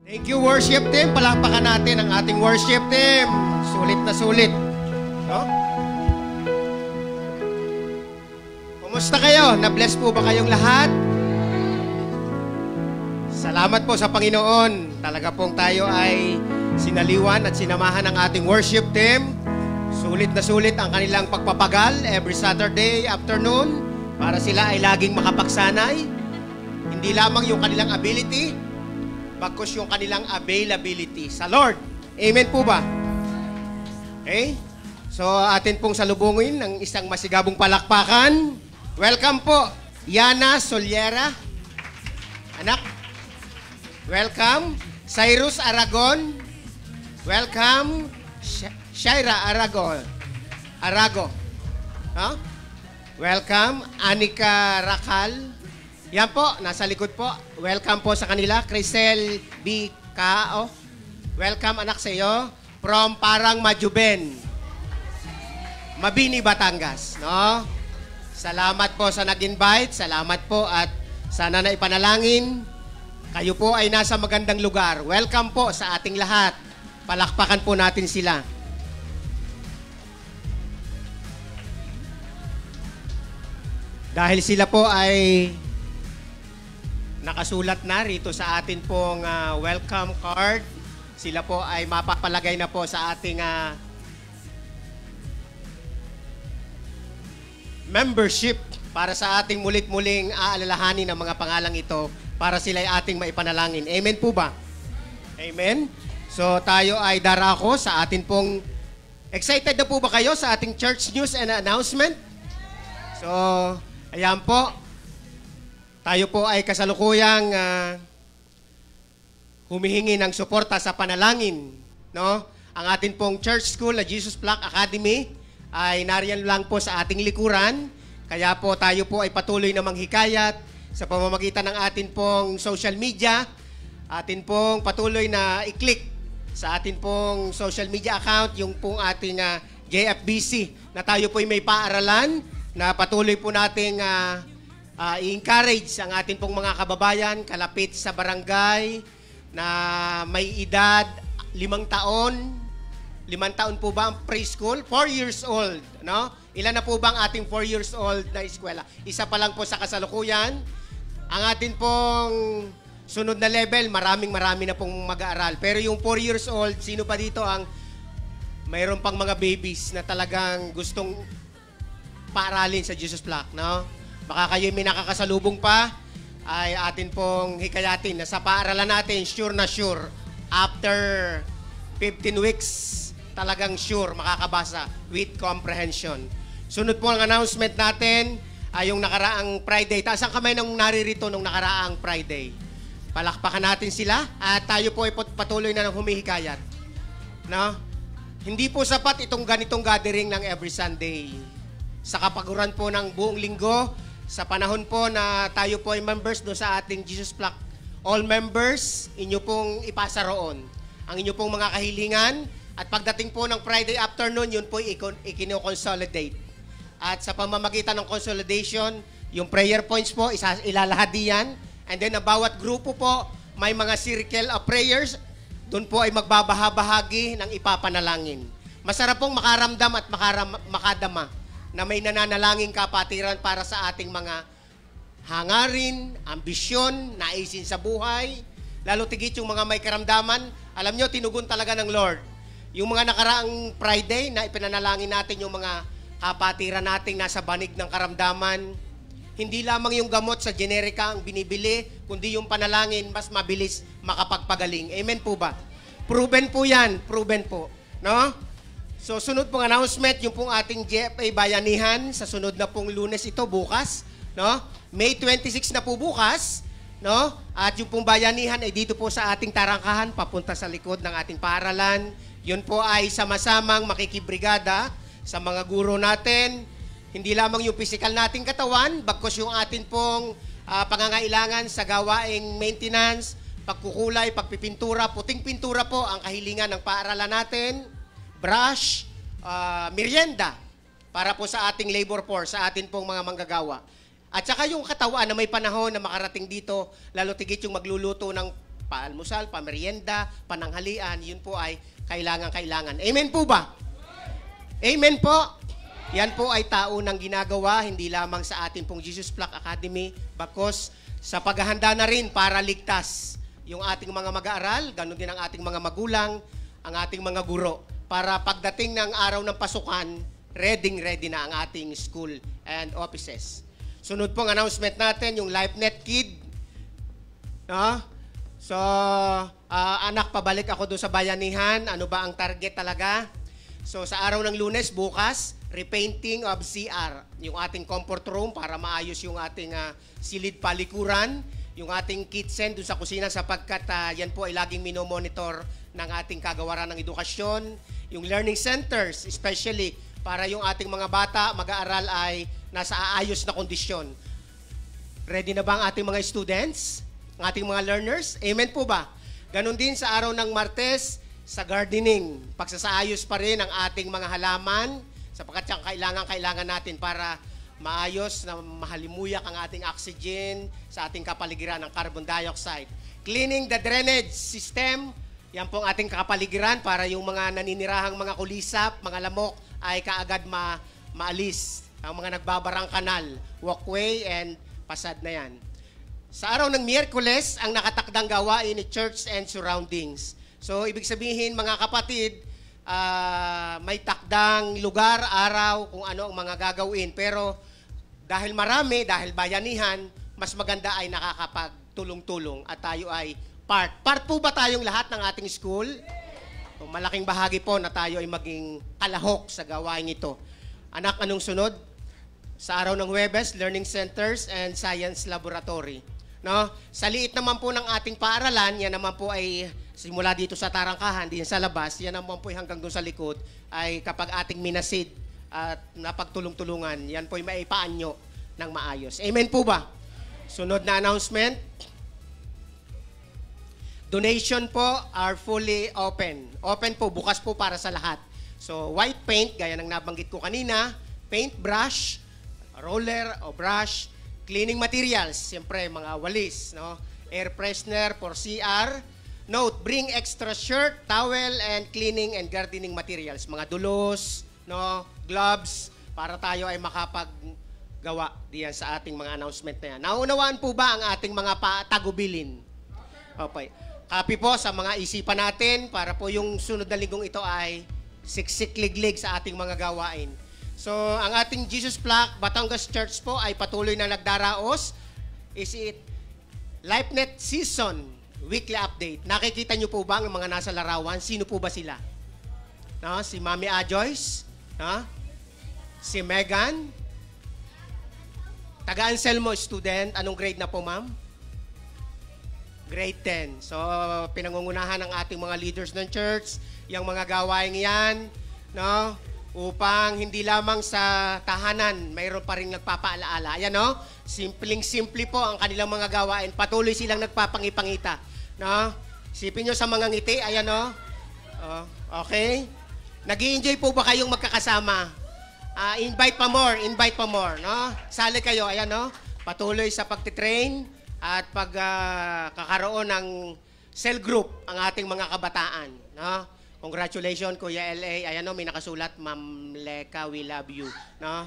Thank you, worship team. Palakpakan natin ang ating worship team. Sulit na sulit. No? Kumusta kayo? Na-bless po ba kayong lahat? Salamat po sa Panginoon. Talaga pong tayo ay sinaliwan at sinamahan ng ating worship team. Sulit na sulit ang kanilang pagpapagal every Saturday afternoon para sila ay laging makapagsanay. Hindi lamang yung kanilang ability, bagkus yung kanilang availability sa Lord. Amen po ba? Okay? So, atin pong salubungin ng isang masigabong palakpakan. Welcome po, Yana Soliera. Anak. Welcome. Cyrus Aragon. Welcome. Shaira Arago. Huh? Welcome. Anika Rakal. Yan po, nasa likod po. Welcome po sa kanila. Crisel B. Kao. Welcome anak sa iyo. From Parang Majuben. Mabini, Batangas. No? Salamat po sa nag-invite. Salamat po at sana na ipanalangin. Kayo po ay nasa magandang lugar. Welcome po sa ating lahat. Palakpakan po natin sila. Dahil sila po ay nakasulat na rito sa atin pong welcome card. Sila po ay mapapalagay na po sa ating membership para sa ating mulit-muling aalalahanin ng mga pangalang ito para sila ay ating maipanalangin. Amen po ba? Amen? So tayo ay darako sa atin pong... Excited na po ba kayo sa ating church news and announcement? So, ayan po. Tayo po ay kasalukuyang humihingi ng suporta sa panalangin. No? Ang atin pong church school, na Jesus Black Academy, ay nariyan lang po sa ating likuran. Kaya po tayo po ay patuloy na manghikayat sa pamamagitan ng atin pong social media. Atin pong patuloy na i-click sa atin pong social media account, yung pong ating JFBC, na tayo po ay may paaralan na patuloy po nating i-encourage ang atin pong mga kababayan kalapit sa barangay na may edad 5 taon. 5 taon po ba ang preschool? 4 years old, no? Ilan na po ba ang ating 4 years old na eskwela? Isa pa lang po sa kasalukuyan. Ang atin pong sunod na level, marami na pong mag-aaral. Pero yung 4 years old, sino pa dito ang mayroon pang mga babies na talagang gustong paaralin sa Jesus Black, no? Baka kayo may nakakasalubong pa, ay atin pong hikayatin na sa paaralan natin, sure na sure, after 15 weeks, talagang sure makakabasa with comprehension. Sunod po ang announcement natin ay yung nakaraang Friday. Taas ang kamay nung naririto nung nakaraang Friday. Palakpakan natin sila at tayo po ay patuloy na ng humihikayat. No? Hindi po sapat itong ganitong gathering ng every Sunday. Sa kapaguran po ng buong linggo, sa panahon po na tayo po ay members do sa ating Jesus Black, all members, inyo pong ipasa roon ang inyo pong mga kahilingan at pagdating po ng Friday afternoon, yun po i-consolidate. At sa pamamagitan ng consolidation, yung prayer points po, ilalahad diyan. And then, ang bawat grupo po, may mga circle of prayers. Doon po ay magbabahabahagi ng ipapanalangin. Masarap pong makaramdam at makadama na may nananalangin kapatiran para sa ating mga hangarin, ambisyon, naisin sa buhay. Lalo tigit yung mga may karamdaman. Alam nyo, tinugon talaga ng Lord. Yung mga nakaraang Friday na ipinanalangin natin yung mga kapatiran nating nasa banig ng karamdaman. Hindi lamang yung gamot sa generika ang binibili, kundi yung panalangin mas mabilis makapagpagaling. Amen po ba? Proven po yan. Proven po. No? So, sunod pong announcement, yung pong ating GFA Bayanihan sa sunod na pong Lunes ito, bukas. No? May 26 na po bukas. No? At yung pong Bayanihan ay dito po sa ating tarangkahan, papunta sa likod ng ating paaralan. Yun po ay sama-samang makikibrigada sa mga guro natin. Hindi lamang yung physical nating katawan, bagkus yung atin pong pangangailangan sa gawaing maintenance, pagkukulay, pagpipintura, puting pintura po ang kahilingan ng paaralan natin, brush, merienda, para po sa ating labor force, sa atin pong mga manggagawa. At saka yung katawan na may panahon na makarating dito, lalo tigit yung magluluto ng paalmusal, pamerienda, pananghalian, yun po ay kailangan. Amen po ba? Amen po? Yan po ay taunang ginagawa, hindi lamang sa ating pong Jesus Flock Academy, bakos sa paghahanda na rin para ligtas yung ating mga mag-aaral, ganun din ang ating mga magulang, ang ating mga guro, para pagdating ng araw ng pasukan, ready na ang ating school and offices. Sunod pong announcement natin, yung LifeNet Kid. No? So, anak, pabalik ako doon sa bayanihan. Ano ba ang target talaga? So, sa araw ng Lunes, bukas, repainting of CR. Yung ating comfort room para maayos yung ating silid palikuran. Yung ating kitchen doon sa kusina sapagkat yan po ay laging minomonitor ng ating kagawaran ng edukasyon. Yung learning centers, especially para yung ating mga bata mag-aaral ay nasa aayos na kondisyon. Ready na ba ang ating mga students? Ang ating mga learners? Amen po ba? Ganon din sa araw ng Martes, sa gardening. Pagsasaayos pa rin ang ating mga halaman sapagkat yung kailangan natin para maayos na mahalimuyak ang ating oxygen sa ating kapaligiran ng carbon dioxide. Cleaning the drainage system. Yan pong ating kapaligiran para yung mga naninirahang mga kulisap, mga lamok ay kaagad maalis. Ang mga nagbabarang kanal, walkway, and pasad na yan. Sa araw ng Miyerkules, ang nakatakdang gawain ni church and surroundings. So, ibig sabihin, mga kapatid, may takdang lugar, araw, kung ano ang mga gagawin. Pero dahil marami, dahil bayanihan, mas maganda ay nakakapagtulong-tulong at tayo ay part. Part po ba tayong lahat ng ating school? So, malaking bahagi po na tayo ay maging kalahok sa gawain ito. Anak, anong sunod? Sa araw ng Huwebes, Learning Centers and Science Laboratory. No? Sa liit naman po ng ating paaralan, yan naman po ay simula dito sa tarangkahan, din sa labas, yan naman po ay hanggang doon sa likod, ay kapag ating minasid at napagtulong-tulungan, yan po ay maipaanyo ng maayos. Amen po ba? Sunod na announcement. Donation po are fully open. Open po, bukas po para sa lahat. So, white paint, gaya ng nabanggit ko kanina, paintbrush, roller o brush, cleaning materials, siyempre mga walis, no? Air freshener for CR. Note, bring extra shirt, towel, and cleaning and gardening materials. Mga dulos, no? Gloves, para tayo ay makapaggawa diyan sa ating mga announcement na yan. Naunawaan po ba ang ating mga tagubilin? Okay. Copy po sa mga isipan natin para po yung sunod na linggong ito ay siksik-liglig sa ating mga gawain. So, ang ating Jesus Flock Batangas Church po ay patuloy na nagdaraos. Is it LifeNet Season Weekly Update? Nakikita nyo po ba ang mga nasa larawan? Sino po ba sila? No? Si Mami Ajoyce? No? Si Megan? Taga-Anselmo student. Anong grade na po, ma'am? Grade 10. So, pinangungunahan ng ating mga leaders ng church, yung mga gawain yan, no? Upang hindi lamang sa tahanan, mayroon pa rin nagpapaalaala. Ayan, no? Simpleng-simple po ang kanilang mga gawain. Patuloy silang nagpapangipangita. No? Isipin nyo sa mga ngiti. Ayan, no? Okay? Nag-i-enjoy po ba kayong magkakasama? Invite pa more. No? Sali kayo. Ayan, no? Patuloy sa pagtitrain at pagkakaroon ng cell group ang ating mga kabataan. No? Congratulations, Kuya L.A. Ayan, no, may nakasulat, Ma'am Leka, we love you. No?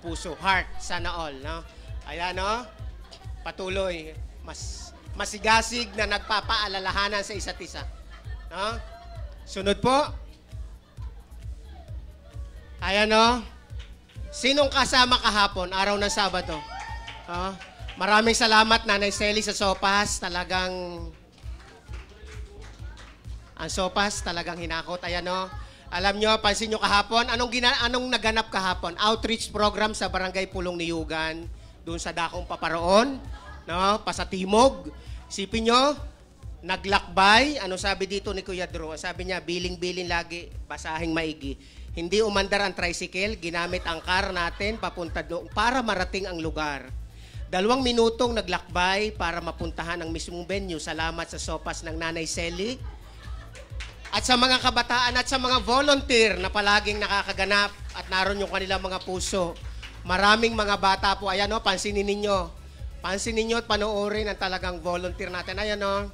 Puso, heart, sana all. No? Ayan, no? Patuloy. Masigasig na nagpapaalalahanan sa isa't isa. No? Sunod po. Ayan, no? Sinong kasama kahapon, araw ng Sabado? No? Maraming salamat, Nanay Selly, sa sopas. Talagang ang sopas talagang hinakot. Ayan, no? Alam nyo, pansin nyo kahapon, anong naganap kahapon? Outreach program sa Barangay Pulong Niyugan, doon sa Dakong Paparoon, no? Pasatimog. Isipin nyo, naglakbay. Ano sabi dito ni Kuya Drew? Sabi niya, biling-bilin lagi, basahing maigi. Hindi umandar ang tricycle, ginamit ang car natin papunta doon para marating ang lugar. 2 minutong naglakbay para mapuntahan ang mismong venue. Salamat sa sopas ng Nanay Selly. At sa mga kabataan at sa mga volunteer na palaging nakakaganap at naroon yung kanilang mga puso. Maraming mga bata po. Ayan, no? Pansinin ninyo. Pansinin ninyo at panoorin ang talagang volunteer natin. Ayan, no?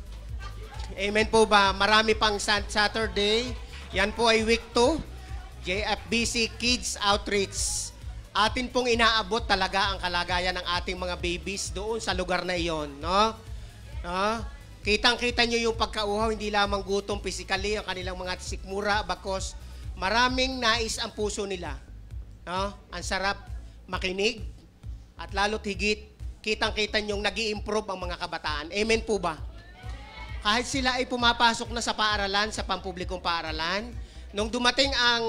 Amen po ba? Marami pang Saturday. Yan po ay week 2. JFBC Kids Outreach. Atin pong inaabot talaga ang kalagayan ng ating mga babies doon sa lugar na iyon. No? No? Kitang-kita nyo yung pagkauhaw, hindi lamang gutom physically, ang kanilang mga sikmura, bakos maraming nais ang puso nila. No? Ang sarap makinig at lalo't higit, kitang-kita nyong nag-i-improve ang mga kabataan. Amen po ba? Kahit sila ay pumapasok na sa paaralan, sa pampublikong paaralan, nung dumating ang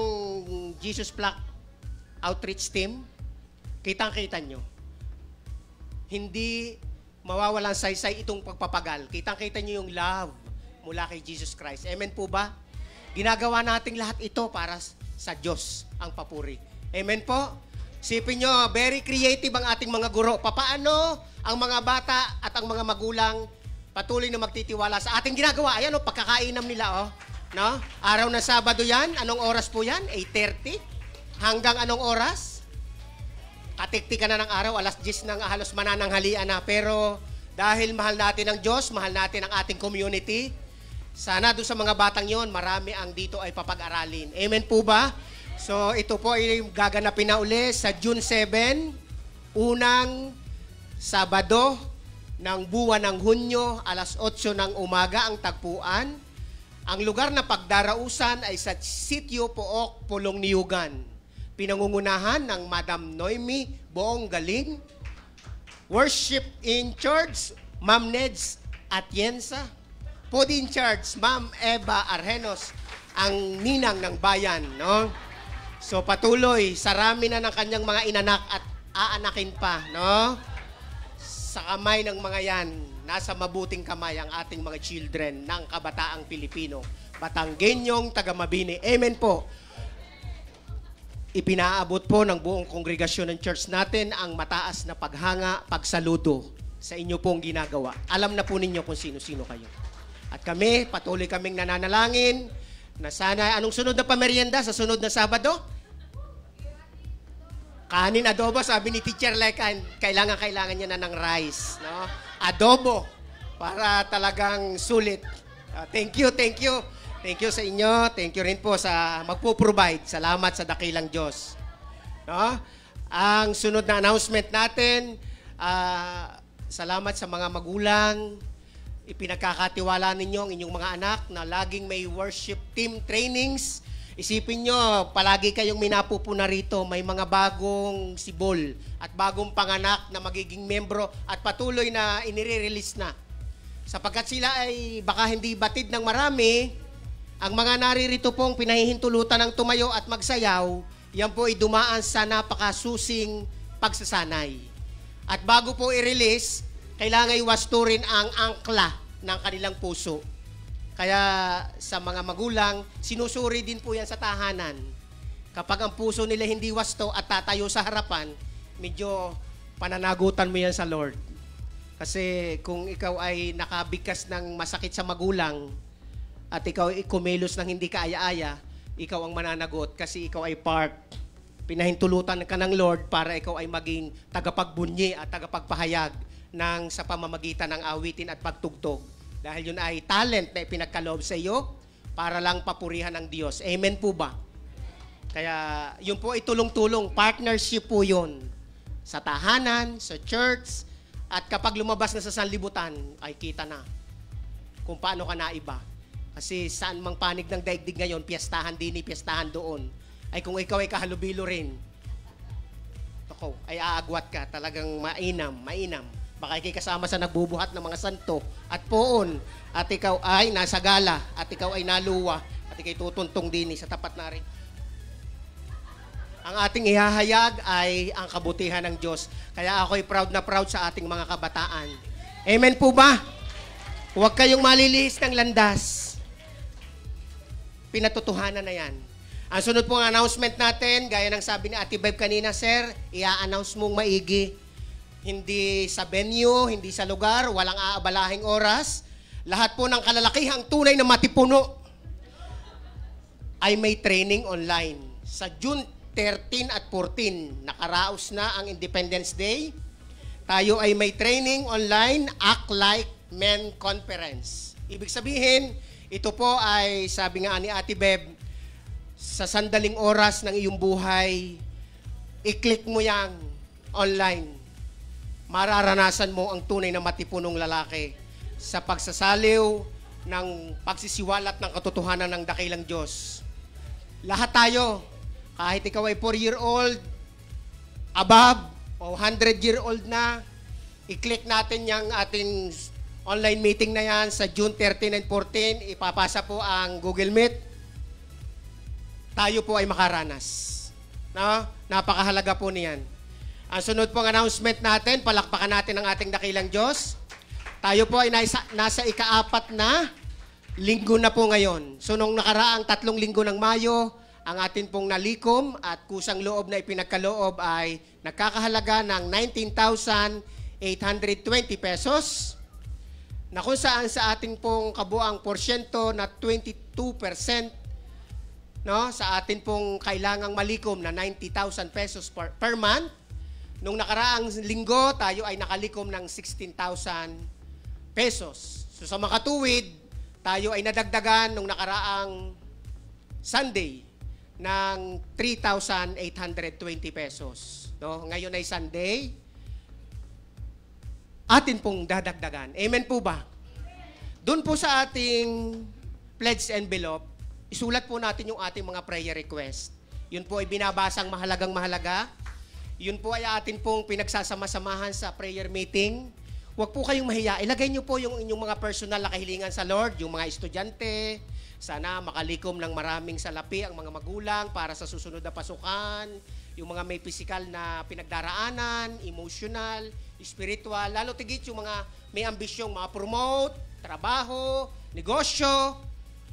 Jesus Flock Outreach Team, kitang-kita nyo, hindi mawawalan saysay itong pagpapagal. Kitang-kita nyo yung love mula kay Jesus Christ. Amen po ba? Ginagawa nating lahat ito para sa Diyos ang papuri. Amen po? Sipin nyo, very creative ang ating mga guro. Papaano ang mga bata at ang mga magulang patuloy na magtitiwala sa ating ginagawa? Ayan o, pagkakainam nila o. No? Araw na Sabado yan. Anong oras po yan? 8:30? Hanggang anong oras? Katiktika na ng araw, alas 10 ng halos manananghalian na. Pero dahil mahal natin ang Diyos, mahal natin ang ating community, sana doon sa mga batang yon, marami ang dito ay papag-aralin. Amen po ba? So ito po ay gaganapin na uli sa June 7, unang Sabado ng buwan ng Hunyo, alas 8 ng umaga ang tagpuan. Ang lugar na pagdarausan ay sa Sitio Pook, Pulong Niyugan. Pinangungunahan ng Madam Noemi Boong Galing. Worship in charge, Ma'am Neds Atienza. Food in charge, Ma'am Eva Argenos, ang ninang ng bayan. No? So patuloy, sarami na ng kanyang mga inanak at aanakin pa. No? Sa kamay ng mga yan, nasa mabuting kamay ang ating mga children ng kabataang Pilipino. Batanggenyong taga-Mabini. Amen po. Ipinaabot po ng buong kongregasyon ng church natin ang mataas na paghanga, pagsaludo sa inyo pong ginagawa. Alam na po ninyo kung sino-sino kayo. At kami, patuloy kaming nananalangin na sana, anong sunod na pamerienda sa sunod na Sabado? Kanin adobo, sabi ni Teacher Lekan, kailangan niya na ng rice. No? Adobo, para talagang sulit. Thank you. Thank you sa inyo. Thank you rin po sa magpo-provide. Salamat sa dakilang Diyos. No? Ang sunod na announcement natin, salamat sa mga magulang. Ipinagkakatiwala ninyo ang inyong mga anak na laging may worship team trainings. Isipin nyo, palagi kayong minapupuna rito. May mga bagong sibol at bagong panganak na magiging membro at patuloy na inire-release na. Sapagkat sila ay baka hindi batid ng marami, ang mga naririto pong pinahihintulutan ng tumayo at magsayaw, yan po ay dumaan sa napakasusing pagsasanay. At bago po i-release, kailangan iwasturin ang angkla ng kanilang puso. Kaya sa mga magulang, sinusuri din po yan sa tahanan. Kapag ang puso nila hindi wasto at tatayo sa harapan, medyo pananagutan mo yan sa Lord. Kasi kung ikaw ay nakabigkas ng masakit sa magulang, at ikaw ay kumilos ng hindi kaaya-aya, ikaw ang mananagot kasi ikaw ay part. Pinahintulutan ka ng Lord para ikaw ay maging tagapagbunyi at tagapagpahayag ng sa pamamagitan ng awitin at pagtugtog. Dahil yun ay talent na ipinagkaloob sa iyo para lang papurihan ng Diyos. Amen po ba? Kaya yun po ay tulong-tulong. Partnership po yun. Sa tahanan, sa church, at kapag lumabas na sa sanlibutan, ay kita na kung paano ka naiba. Kasi saan mang panig ng daigdig ngayon, piyestahan din, piyestahan doon. Ay kung ikaw ay kahalubilo rin, ako, ay aagwat ka, talagang mainam. Baka ikay kasama sa nagbubuhat ng mga santo at poon, at ikaw ay nasa gala, at ikaw ay naluwa, at ikay tutuntong din sa tapat na rin. Ang ating ihahayag ay ang kabutihan ng Diyos. Kaya ako'y proud na proud sa ating mga kabataan. Amen po ba? Huwag kayong malilihis ng landas. Pinatutuhanan na yan. Ang sunod pong announcement natin, gaya ng sabi ni Ate Bev kanina, Sir, i-announce mong maigi. Hindi sa venue, hindi sa lugar, walang aabalahing oras. Lahat po ng kalalakihang tunay na matipuno ay may training online. Sa June 13 at 14, nakaraos na ang Independence Day. Tayo ay may training online, Act Like Men Conference. Ibig sabihin, ito po ay, sabi nga ni Ate Beb, sa sandaling oras ng iyong buhay, i-click mo yang online. Mararanasan mo ang tunay na matipunong lalaki sa pagsasaliw ng pagsisiwalat ng katotohanan ng dakilang Diyos. Lahat tayo, kahit ikaw ay 4-year-old, above, o 100-year-old na, i-click natin yung ating online meeting na yan sa June 13 and 14. Ipapasa po ang Google Meet. Tayo po ay makaranas. No? Napakahalaga po niyan. Ang sunod pong announcement natin, palakpakan natin ang ating dakilang Diyos. Tayo po ay nasa ika-4 na linggo na po ngayon. So nung nakaraang 3 linggo ng Mayo, ang atin pong nalikom at kusang loob na ipinagkaloob ay nagkakahalaga ng 19,820 pesos, na kung saan sa ating pong kabuang porsyento na 22%, no, sa atin pong kailangang malikom na 90,000 pesos per month. Nung nakaraang linggo, tayo ay nakalikom ng 16,000 pesos. So sa makatuwid, tayo ay nadagdagan nung nakaraang Sunday ng 3,820 pesos. No? Ngayon ay Sunday, atin pong dadagdagan. Amen po ba? Doon po sa ating pledge envelope, isulat po natin yung ating mga prayer request. Yun po ay binabasang mahalagang mahalaga. Yun po ay atin pong pinagsasama-samahan sa prayer meeting. Huwag po kayong mahiya. Ilagay niyo po yung inyong mga personal na kahilingan sa Lord, yung mga estudyante. Sana makalikom ng maraming salapi ang mga magulang para sa susunod na pasukan. Yung mga may physical na pinagdaraanan, emotional, spiritual, lalo tigit yung mga may ambisyong ma-promote, trabaho, negosyo,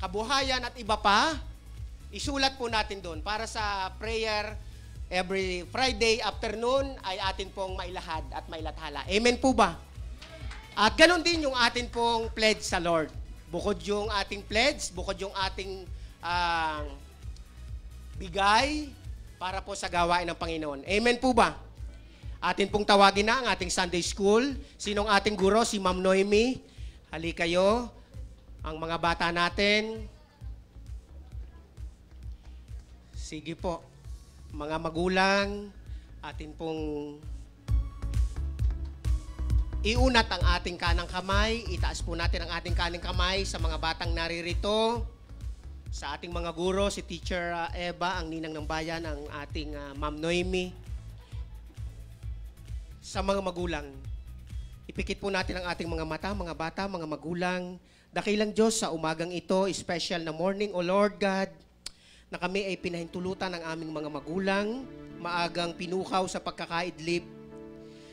kabuhayan at iba pa. Isulat po natin doon para sa prayer every Friday afternoon ay atin pong mailahad at mailathala. Amen po ba? At ganoon din yung atin pong pledge sa Lord. Bukod yung ating pledge, bukod yung ating bigay para po sa gawain ng Panginoon. Amen po ba? Atin pong tawagin na ang ating Sunday School. Sinong ating guro? Si Ma'am Noemi. Hali kayo, ang mga bata natin. Sige po. Mga magulang, atin pong iunat ang ating kanang kamay. Itaas po natin ang ating kanang kamay sa mga batang naririto. Sa ating mga guro, si Teacher Eva, ang ninang ng bayan, ang ating Ma'am Noemi. Sa mga magulang, ipikit po natin ang ating mga mata, mga bata, mga magulang. Dakilang Diyos, sa umagang ito, special na morning, O Lord God, na kami ay pinahintulutan ng aming mga magulang, maagang pinukaw sa pagkakaidlip,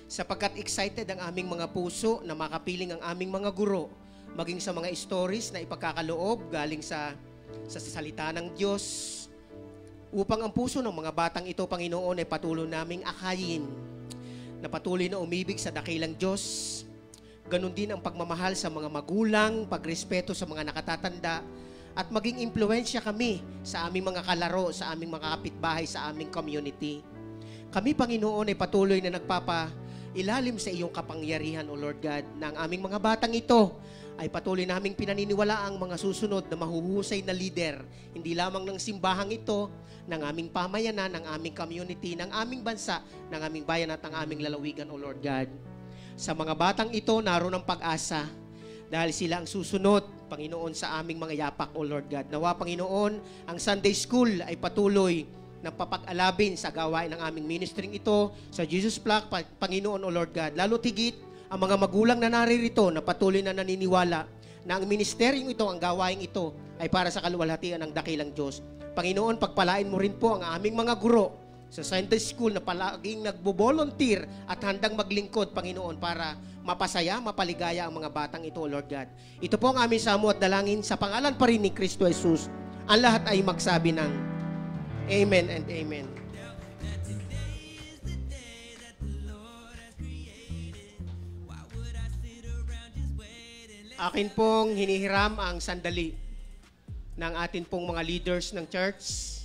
sapagkat excited ang aming mga puso na makapiling ang aming mga guro, maging sa mga stories na ipagkakaloob galing sa salita ng Diyos, upang ang puso ng mga batang ito, Panginoon, ay patuloy naming akayin, na patuloy na umibig sa dakilang Diyos. Ganon din ang pagmamahal sa mga magulang, pagrespeto sa mga nakatatanda, at maging impluensya kami sa aming mga kalaro, sa aming mga kapitbahay, sa aming community. Kami, Panginoon, ay patuloy na nagpapailalim sa iyong kapangyarihan, O Lord God, na ang aming mga batang ito ay patuloy naming pinaniniwala ang mga susunod na mahuhusay na leader, hindi lamang ng simbahang ito, ng aming pamayanan, ng aming community, ng aming bansa, ng aming bayan at ng aming lalawigan, O Lord God. Sa mga batang ito, naroon ang pag-asa dahil sila ang susunod, Panginoon, sa aming mga yapak, O Lord God. Nawa, Panginoon, ang Sunday School ay patuloy na papag-alabin sa gawain ng aming ministering ito sa Jesus Plaque, Panginoon, O Lord God. Lalo tigit, ang mga magulang na naririto na patuloy na naniniwala na ang ministeryong ito, ang gawain ito, ay para sa kaluwalhatian ng dakilang Diyos. Panginoon, pagpalain mo rin po ang aming mga guro sa Sunday School na palaging nagbo-volunteer at handang maglingkod, Panginoon, para mapasaya, mapaligaya ang mga batang ito, Lord God. Ito po ang aming samu at dalangin sa pangalan pa rin ni Kristo Jesus. Ang lahat ay magsabi ng Amen and Amen. Akin pong hinihiram ang sandali ng atin pong mga leaders ng church.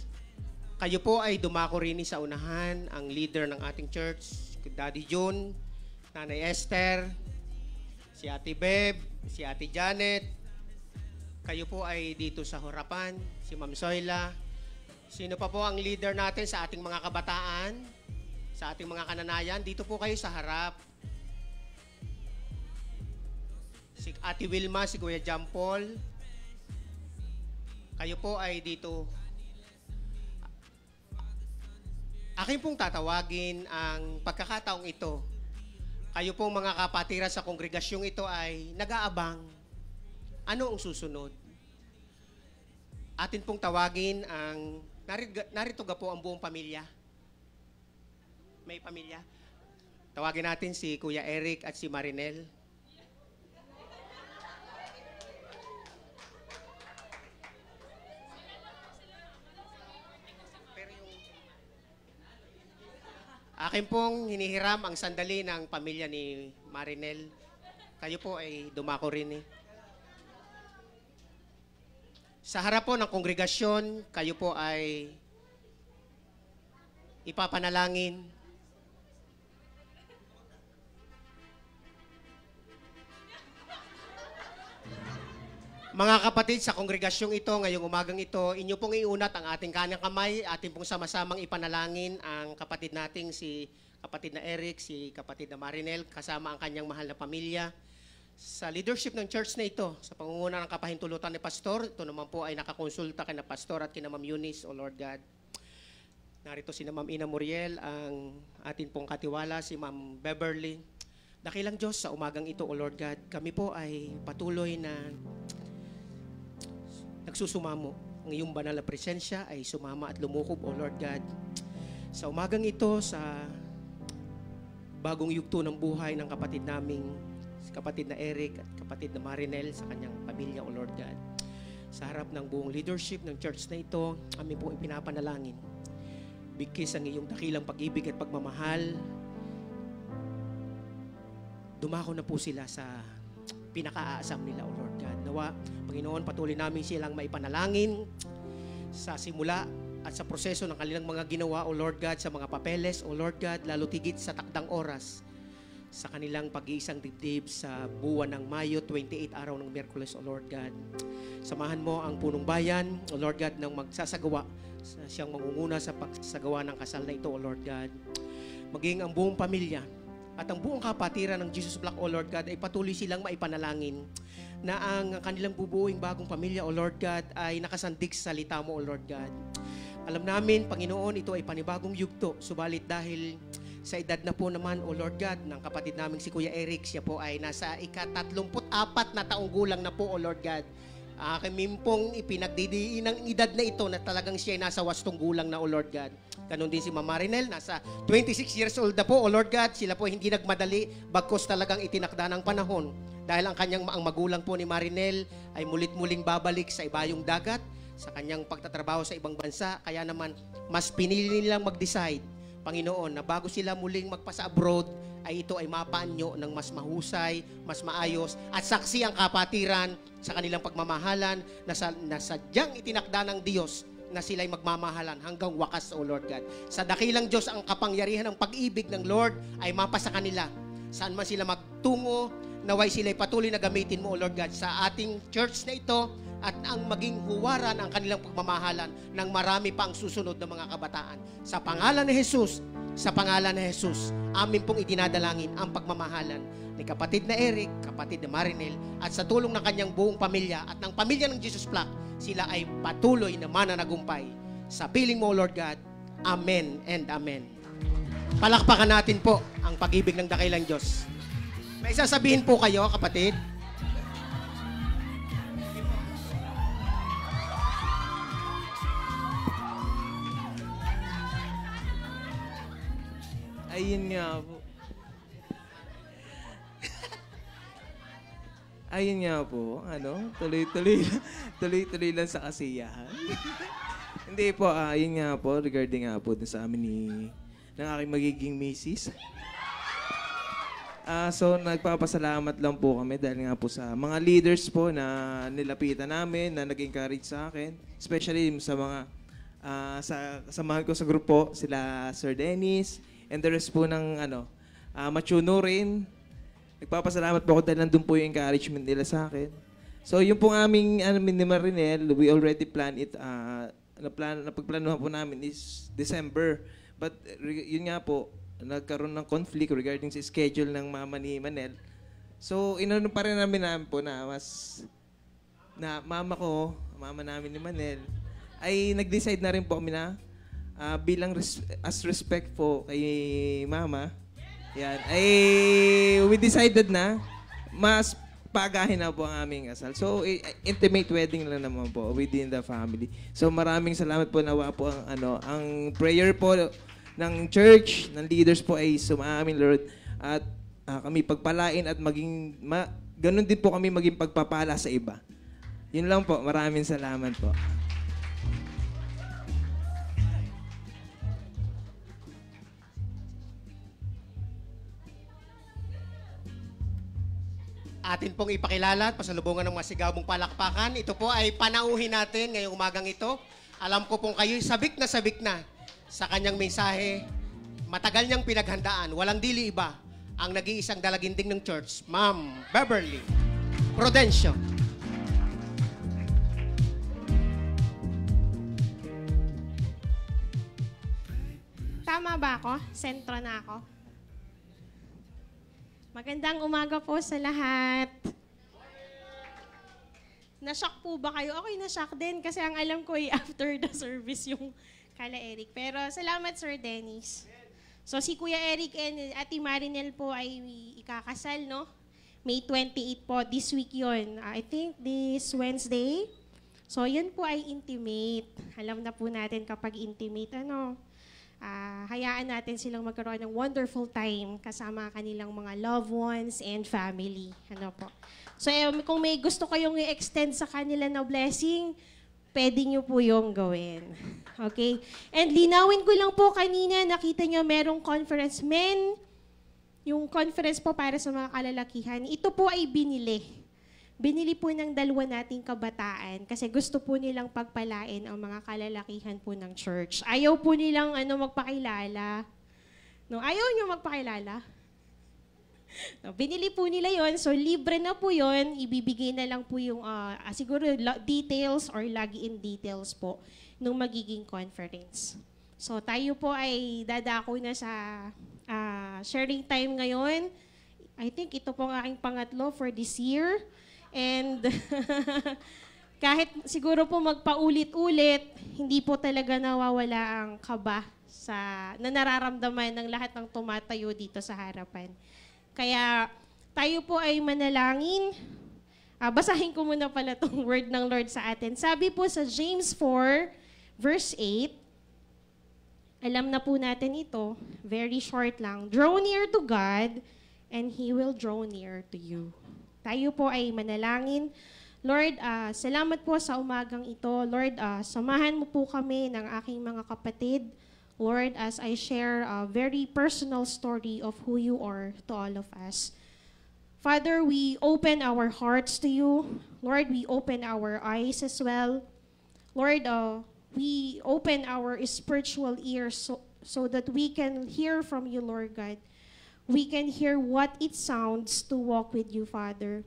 Kayo po ay dumako rin sa unahan, ang leader ng ating church, Daddy June, Nanay Esther, si Ate Beb, si Ate Janet, Kayo po ay dito sa harapan, si Ma'am Soyla. Sino pa po ang leader natin sa ating mga kabataan, sa ating mga kananayan? Dito po kayo sa harap. Si Ate Wilma, si Kuya John Paul. Kayo po ay dito. Akin pong tatawagin ang pagkakataong ito. Kayo pong mga kapatiran sa kongregasyong ito ay nag-aabang. Ano ang susunod? Atin pong tawagin ang, narito ga po ang buong pamilya. May pamilya. Tawagin natin si Kuya Eric at si Marinel. Akin pong hinihiram ang sandali ng pamilya ni Marinel. Kayo po ay dumako rin eh. Sa harap po ng kongregasyon, kayo po ay ipapanalangin. Mga kapatid, sa kongregasyong ito, ngayong umagang ito, inyo pong iunat ang ating kanang kamay, ating pong sama-samang ipanalangin ang kapatid nating si kapatid na Eric, si kapatid na Marinel, kasama ang kanyang mahal na pamilya. Sa leadership ng church na ito, sa pangunguna ng kapahintulutan ni Pastor, ito naman po ay nakakonsulta kina Pastor at kina Ma'am Eunice, O Lord God. Narito si Ma'am Ina Muriel, ang atin pong katiwala, si Ma'am Beverly. Dakilang Diyos, sa umagang ito, O Lord God, kami po ay patuloy na nagsusumamo. Ang iyong banal na presensya ay sumama at lumukob, O Lord God. Sa umagang ito, sa bagong yugto ng buhay ng kapatid naming, si kapatid na Eric at kapatid na Marinel sa kanyang pamilya, O Lord God. Sa harap ng buong leadership ng church na ito, kami po ipinapanalangin. Bigkis ang iyong dakilang pag-ibig at pagmamahal. Dumako na po sila sa pinaka-aasam nila, O Lord God. Nawa, Panginoon, patuloy namin silang maipanalangin sa simula at sa proseso ng kanilang mga ginawa, O Lord God, sa mga papeles, O Lord God, lalo tigit sa takdang oras sa kanilang pag-iisang dibdib sa buwan ng Mayo, 28 araw ng Miyerkules, O Lord God. Samahan mo ang punong bayan, O Lord God, ng magsasagawa, siyang mangunguna sa pagsagawa ng kasal na ito, O Lord God. Maging ang buong pamilya at ang buong kapatiran ng Jesus Black, O Lord God, ay patuloy silang maipanalangin na ang kanilang bubuing bagong pamilya, O Lord God, ay nakasandig sa salita mo, O Lord God. Alam namin, Panginoon, ito ay panibagong yugto, subalit dahil sa edad na po naman, O Lord God, ng kapatid naming si Kuya Eric, siya po ay nasa ika-34 na taong gulang na po, O Lord God. Kami pong ipinagdidiin ng edad na ito na talagang siya ay nasa 8 gulang na, O Lord God. Ganon din si Ma'am Marinel, nasa 26 years old na po, O Lord God. Sila po hindi nagmadali, bagkos talagang itinakda ng panahon. Dahil ang magulang po ni Marinel ay mulit-muling babalik sa ibayong dagat, sa kanyang pagtatrabaho sa ibang bansa. Kaya naman, mas pinili nilang mag-decide, Panginoon, na bago sila muling magpasa abroad, ay ito ay mapaanyo ng mas mahusay, mas maayos, at saksi ang kapatiran sa kanilang pagmamahalan na sadyang itinakda ng Diyos na sila'y magmamahalan hanggang wakas, O Lord God. Sa dakilang Diyos, ang kapangyarihan ng pag-ibig ng Lord ay mapa sa kanila. Saan man sila magtungo, naway sila'y patuloy na gamitin mo, O Lord God, sa ating church na ito at ang maging huwaran ang kanilang pagmamahalan ng marami pang susunod na mga kabataan. Sa pangalan ni Jesus, sa pangalan ni Jesus, amin pong idinadalangin ang pagmamahalan ni kapatid na Eric, kapatid na Marinel, at sa tulong ng kanyang buong pamilya at ng pamilya ng Jesus Black, sila ay patuloy na mananagumpay. Sa piling mo, Lord God, Amen and Amen. Palakpakan natin po ang pag-ibig ng dakilang Diyos. May sasabihin po kayo, kapatid? Ayun nga po. Ayun nga po, tuloy-tuloy lang sa kasiyahan. Hindi po, ayun nga po, regarding nga po dun sa amin ng aking magiging misis. So, nagpapasalamat lang po kami dahil nga po sa mga leaders po na nilapitan namin, na nag-encourage sa akin. Especially sa mga, sa kasamahan ko sa grupo, sila Sir Dennis, and the rest po ng, Machuno rin. Nagpapasalamat po ako dahil nandun po yung encouragement nila sa akin. So yung pong aming ni Marinel, we already plan it, napagplanuhan po namin is December. But yun nga po, nagkaroon ng conflict regarding sa schedule ng mama ni Manel. So inano pa rin namin po na mama namin ni Manel, ay nag-decide na rin po kami na bilang as respect po kay mama, yan, ay we decided na mas pagahin na po ang aming kasal. So, intimate wedding lang naman po within the family. So, maraming salamat po, nawa po ang prayer po ng church, ng leaders po ay sumaamin, Lord. At kami pagpalain at ganun din po kami maging pagpapala sa iba. Yun lang po. Maraming salamat po. Atin pong ipakilala at pasalubungan ng masigabong palakpakan. Ito po ay panauhin natin ngayong umagang ito. Alam ko pong kayo'y sabik na sa kanyang mensahe. Matagal niyang pinaghandaan. Walang dili iba ang nag-iisang dalaginding ng church, Ma'am Beverly Prudencio. Tama ba ako? Sentro na ako? Magandang umaga po sa lahat. Na-shock po ba kayo? Ako'y na-shock din kasi ang alam ko ay after the service yung kala Eric. Pero salamat, Sir Dennis. So si Kuya Eric and Ate Marinel po ay ikakasal, no? May 28 po, this week yun. I think this Wednesday. So yun po ay intimate. Alam na po natin kapag intimate, hayaan natin silang magkaroon ng wonderful time kasama kanilang mga loved ones and family. So, kung may gusto kayong i-extend sa kanila na blessing, pwede nyo po yung gawin. Okay? And linawin ko lang po kanina, nakita nyo merong conference. Yung conference po para sa mga kalalakihan, ito po ay binili. Binili po ng dalawa nating kabataan kasi gusto po nilang pagpalain ang mga kalalakihan po ng church. Ayaw po nilang magpakilala. No, ayaw nyo magpakilala. No, binili po nila yon, so libre na po yon, ibibigay na lang po yung siguro details or login details po nung magiging conference. So tayo po ay dadako na sa sharing time ngayon. I think ito po ang aking pangatlo for this year. And kahit siguro po magpaulit-ulit, hindi po talaga nawawala ang kaba na nararamdaman ng lahat ng tumatayo dito sa harapan. Kaya tayo po ay manalangin. Basahin ko muna pala itong word ng Lord sa atin. Sabi po sa James 4, verse 8, alam na po natin ito, very short lang. Draw near to God, and He will draw near to you. Tayo po ay manalangin. Lord, salamat po sa umagang ito. Lord, samahan mo po kami ng aking mga kapatid. Lord, as I share a very personal story of who you are to all of us. Father, we open our hearts to you. Lord, we open our eyes as well. Lord, we open our spiritual ears so that we can hear from you, Lord God. We can hear what it sounds to walk with you, Father.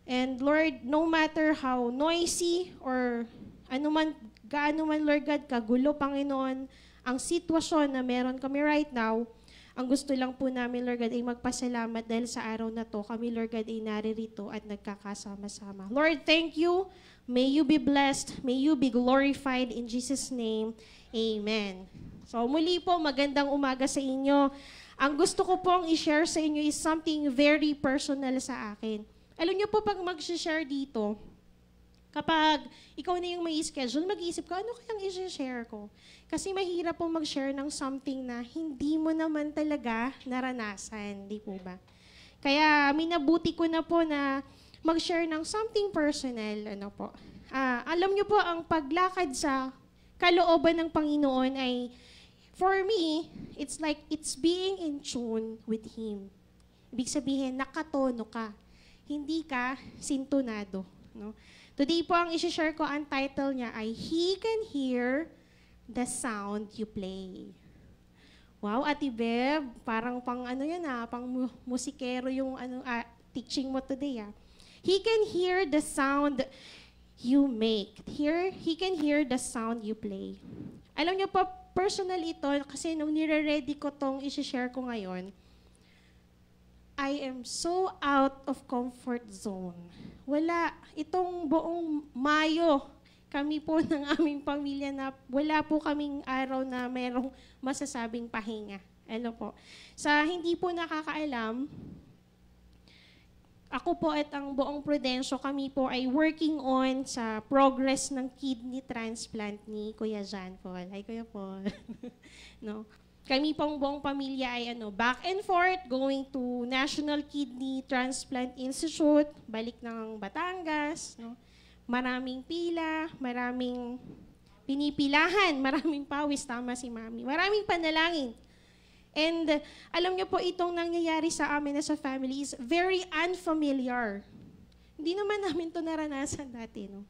And Lord, no matter how noisy or gaano man, Lord God, kagulo, Panginoon, ang sitwasyon na meron kami right now, ang gusto lang po namin, Lord God, ay magpasalamat dahil sa araw na to, kami, Lord God, ay naririto at nagkakasama-sama. Lord, thank you. May you be blessed. May you be glorified in Jesus' name. Amen. So muli po, magandang umaga sa inyo. Ang gusto ko pong i-share sa inyo is something very personal sa akin. Alam niyo po, pag mag-share dito, kapag ikaw na yung may schedule, mag-iisip ka, ano kayang i-share ko? Kasi mahirap po mag-share ng something na hindi mo naman talaga naranasan, di po ba? Kaya minabuti ko na po na mag-share ng something personal. Alam niyo po, ang paglakad sa kalooban ng Panginoon ay, for me, it's like it's being in tune with Him. Ibig sabihin, nakatono ka. Hindi ka sintonado. No? Today po, ang isi-share ko, ang title niya ay, He Can Hear the Sound You Play. Wow, Ate Beb, parang pang pang musikero yung teaching mo today. He can hear the sound you make. He can hear the sound you play. Alam niyo po, personal ito, kasi nung nire-ready ko tong isi-share ko ngayon, I am so out of comfort zone. Wala, itong buong Mayo, kami po ng aming pamilya na wala po kaming araw na merong masasabing pahinga. Ano po? Sa hindi po nakakaalam, ako po at ang buong Prudencio, kami po ay working on sa progress ng kidney transplant ni Kuya John Paul. Hi, Kuya Paul. No? Kami pong buong pamilya ay back and forth, going to National Kidney Transplant Institute, balik ng Batangas. No? Maraming pila, maraming pinipilahan, maraming pawis, tama si Mami. Maraming panalangin. And alam niyo po, itong nangyayari sa amin as a family is very unfamiliar. Hindi naman namin ito naranasan dati. No?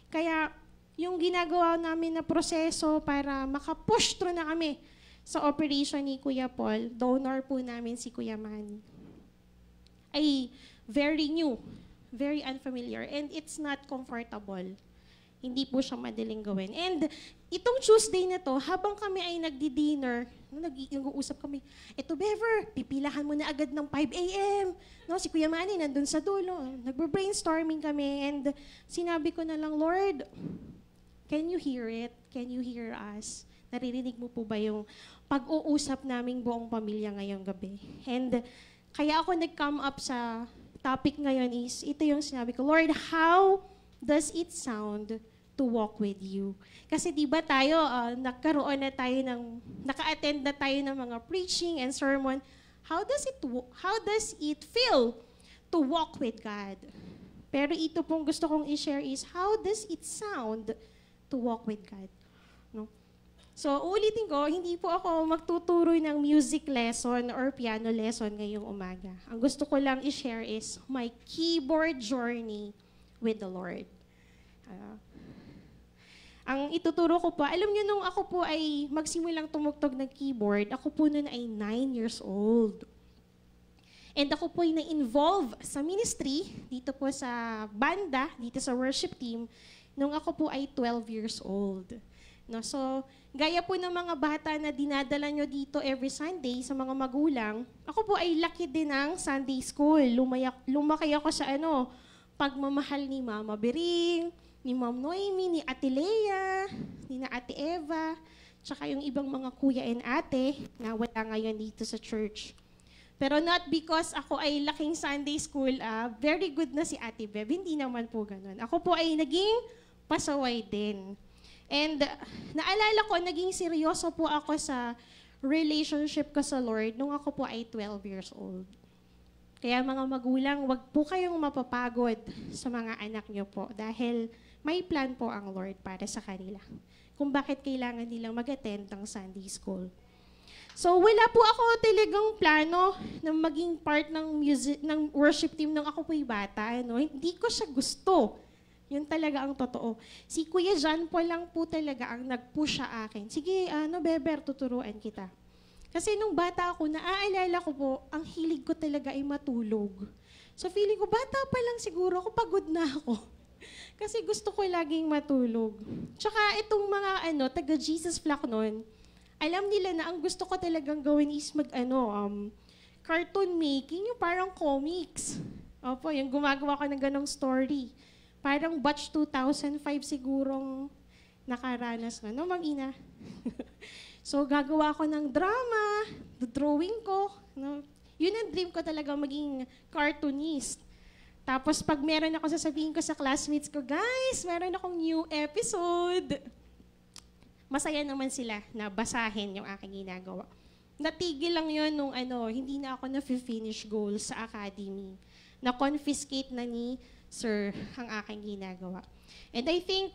Kaya yung ginagawa namin na proseso para makapush through na kami sa operation ni Kuya Paul, donor po namin si Kuya Manny, ay very new, very unfamiliar, and it's not comfortable. Hindi po siya madaling gawin. And itong Tuesday na to, habang kami ay nagdi-dinner, nag-uusap kami, eto Bever, pipilahan mo na agad ng 5 a.m. No, si Kuya Manny nandun sa dulo. Nagbe-brainstorming kami and sinabi ko na lang, Lord, can you hear it? Can you hear us? Naririnig mo po ba yung pag-uusap naming buong pamilya ngayong gabi? And kaya ako nag-come up sa topic ngayon is, ito yung sinabi ko, Lord, how does it sound to walk with you? Kasi di ba tayo, nagkaroon na tayo naka-attend na tayo ng mga preaching and sermon. How does it feel to walk with God? Pero ito pong gusto kong i-share is, how does it sound to walk with God? No? So, ulitin ko, hindi po ako magtuturo ng music lesson or piano lesson ngayong umaga. Ang gusto ko lang i-share is my keyboard journey with the Lord. Ang ituturo ko pa, alam niyo nung ako po ay magsimulang tumugtog ng keyboard, ako po noon ay 9 years old. And ako po ay na-involve sa ministry, dito po sa banda, dito sa worship team, nung ako po ay 12 years old. No, so, gaya po ng mga bata na dinadala nyo dito every Sunday sa mga magulang, ako po ay laki din ng Sunday school. Lumaki ako sa pagmamahal ni Mama Bering, ni Ma'am Noemi, ni Ate Lea, ni na Ate Eva, tsaka yung ibang mga kuya and ate na wala ngayon dito sa church. Pero not because ako ay laking Sunday school, very good na si Ate Beb. Hindi naman po ganun. Ako po ay naging pasaway din. And naalala ko, naging seryoso po ako sa relationship ko sa Lord nung ako po ay 12 years old. Kaya mga magulang, wag po kayong mapapagod sa mga anak nyo po dahil may plan po ang Lord para sa kanila. Kung bakit kailangan nilang mag-attend ng Sunday school. So wala po ako talagang plano na maging part ng worship team nung ako po'y bata. Hindi ko siya gusto. Yun talaga ang totoo. Si Kuya John Paul lang po talaga ang nag-push sa akin. Sige, Beber, tuturuan kita. Kasi nung bata ako, naaalala ko po, ang hilig ko talaga ay matulog. So feeling ko, bata pa lang siguro ako, pagod na ako. Kasi gusto ko laging matulog. Tsaka itong mga taga Jesus Flock noon, alam nila na ang gusto ko talagang gawin is cartoon making, yung parang comics. Opo, yung gumagawa ko ng ganong story. Parang batch 2005 sigurong nakaranas na. No, Ma'am Ina? So, gagawa ko ng drama, drawing ko. No? Yun ang dream ko talaga, maging cartoonist. Tapos, pag meron ako sasabihin ko sa classmates ko, guys, meron akong new episode. Masaya naman sila na basahin yung aking ginagawa. Natigil lang yun nung hindi na ako na-finish goals sa academy. Na-confiscate na ni Sir ang aking ginagawa. And I think,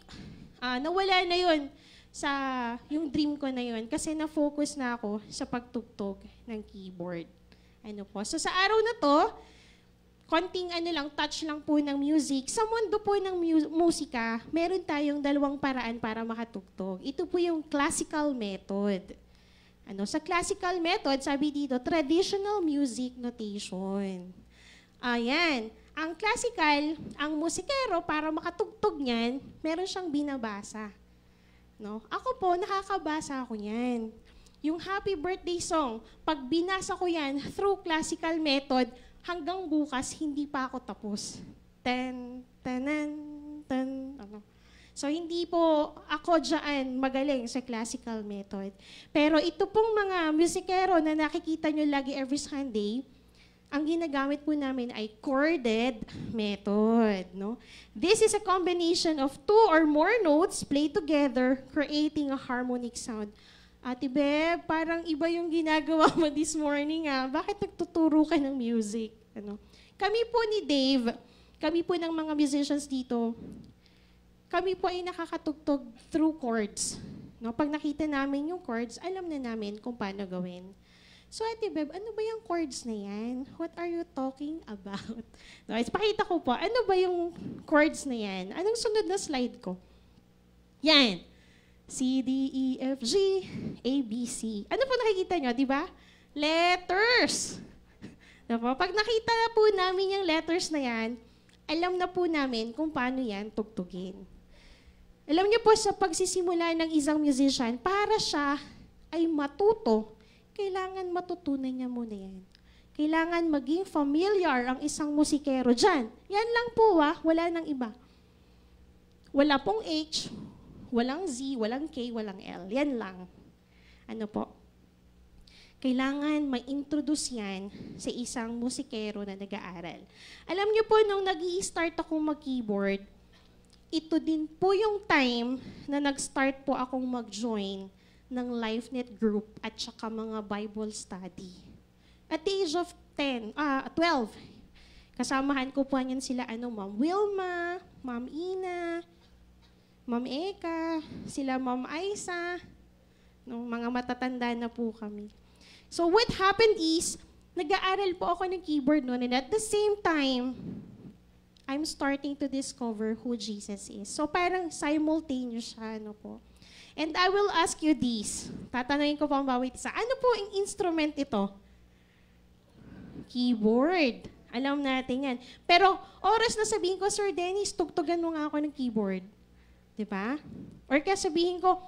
nawala na yun sa yung dream ko na yun kasi na-focus na ako sa pagtugtog ng keyboard. So sa araw na to, konting touch lang po ng music. Sa mundo po ng musika, meron tayong dalawang paraan para makatugtog. Ito po yung classical method. Sa classical method, sabi dito, traditional music notation. Ayan. Ang classical, ang musikero, para makatugtog niyan, meron siyang binabasa. No? Ako po, nakakabasa ako niyan. Yung happy birthday song, pag binasa ko yan through classical method, hanggang bukas, hindi pa ako tapos. Ten, tanan, ten, ano. So, hindi po ako dyan magaling sa classical method. Pero ito pong mga musikero na nakikita nyo lagi every Sunday, ang ginagamit po namin ay chorded method. No? This is a combination of 2 or more notes played together, creating a harmonic sound. Ate Beb, parang iba yung ginagawa mo this morning. Bakit nagtuturo ka ng music? Ano? Kami po ni Dave, kami po ng mga musicians dito, kami po ay nakakatugtog through chords. No? Pag nakita namin yung chords, alam na namin kung paano gawin. So, Ate Beb, ano ba yung chords na yan? What are you talking about? No, pakita ko po, ano ba yung chords na yan? Anong sunod na slide ko? Yan. C, D, E, F, G, A, B, C. Ano po nakikita nyo, di ba? Letters. Diba? Pag nakita na po namin yung letters na yan, alam na po namin kung paano yan tugtugin. Alam niyo po, sa pagsisimula ng isang musician, para siya ay matuto, kailangan matutunan niya muna yan. Kailangan maging familiar ang isang musikero dyan. Yan lang po wala nang iba. Wala pong H, walang Z, walang K, walang L. Yan lang. Ano po? Kailangan ma-introduce yan sa isang musikero na nag-aaral. Alam niyo po, nung nag-i-start akong mag-keyboard, ito din po yung time na nag-start po akong mag-join ng LifeNet group at saka mga Bible study. At the age of 12, kasamahan ko po niyan sila, Ma'am Wilma, Ma'am Ina, Ma'am Eka, sila Ma'am Aisa, mga matatanda na po kami. So what happened is, nag-aaral po ako ng keyboard noon, and at the same time, I'm starting to discover who Jesus is. So parang simultaneous siya, po. And I will ask you this. Tatanungin ko pa ang bawat isa. Ano po ang instrument ito? Keyboard. Alam natin yan. Pero oras na sabihin ko, Sir Dennis, tugtugan mo nga ako ng keyboard. Diba? Or kaya sabihin ko,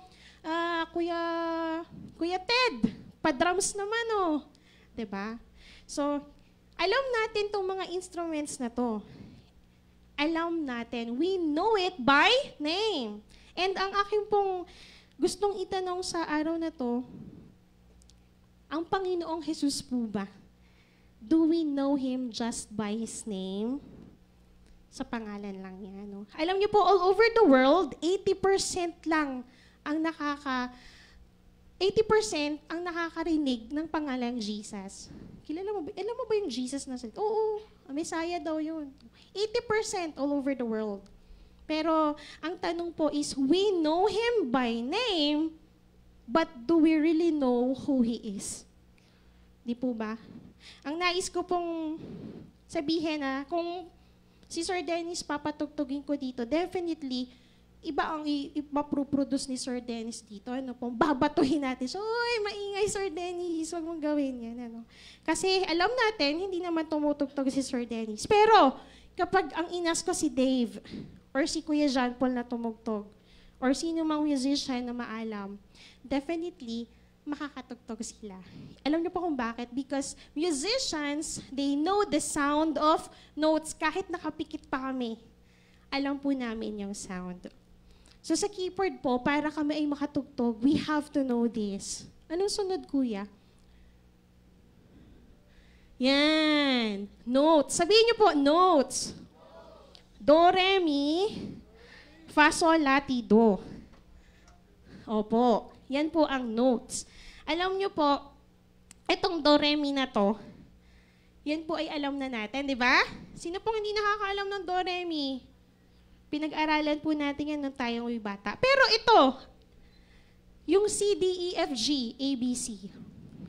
Kuya Ted, pa-drums naman Diba? So, alam natin itong mga instruments na to. Alam natin. We know it by name. And ang aking pong gustong itanong sa araw na to, ang Panginoong Jesus po ba? Do we know Him just by His name? Sa pangalan lang niya, Alam niyo po, all over the world, 80% lang ang 80% ang nakakarinig ng pangalang Jesus. Alam mo ba yung Jesus na salita? Oo, Messiah daw yun. 80% all over the world. Pero ang tanong po is, we know Him by name, but do we really know who He is? Di po ba? Ang nais ko pong sabihin kung si Sir Dennis papatugtugin ko dito, definitely, iba ang ipaproduce ni Sir Dennis dito. Babatuhin natin. So, maingay Sir Dennis, huwag mong gawin yan. Kasi alam natin, hindi naman tumutugtog si Sir Dennis. Pero, kapag ang inas ko si Dave, or si Kuya John Paul na tumugtog, or sino mang musician na maalam, definitely, makakatugtog sila. Alam niyo po kung bakit? Because musicians, they know the sound of notes. Kahit nakapikit pa kami, alam po namin yung sound. So sa keyboard po, para kami ay makatugtog, we have to know this. Anong sunod, Kuya? Yan. Notes. Sabihin niyo po, notes. Do, re, mi, fa, sol, la, ti, do. Opo. Yan po ang notes. Alam niyo po, itong do, re, mi na to, yan po ay alam na natin, di ba? Sino pong hindi nakakaalam ng do, re, mi? Pinag-aralan po natin yan nung tayong bata. Pero ito, yung C, D, E, F, G, A, B, C,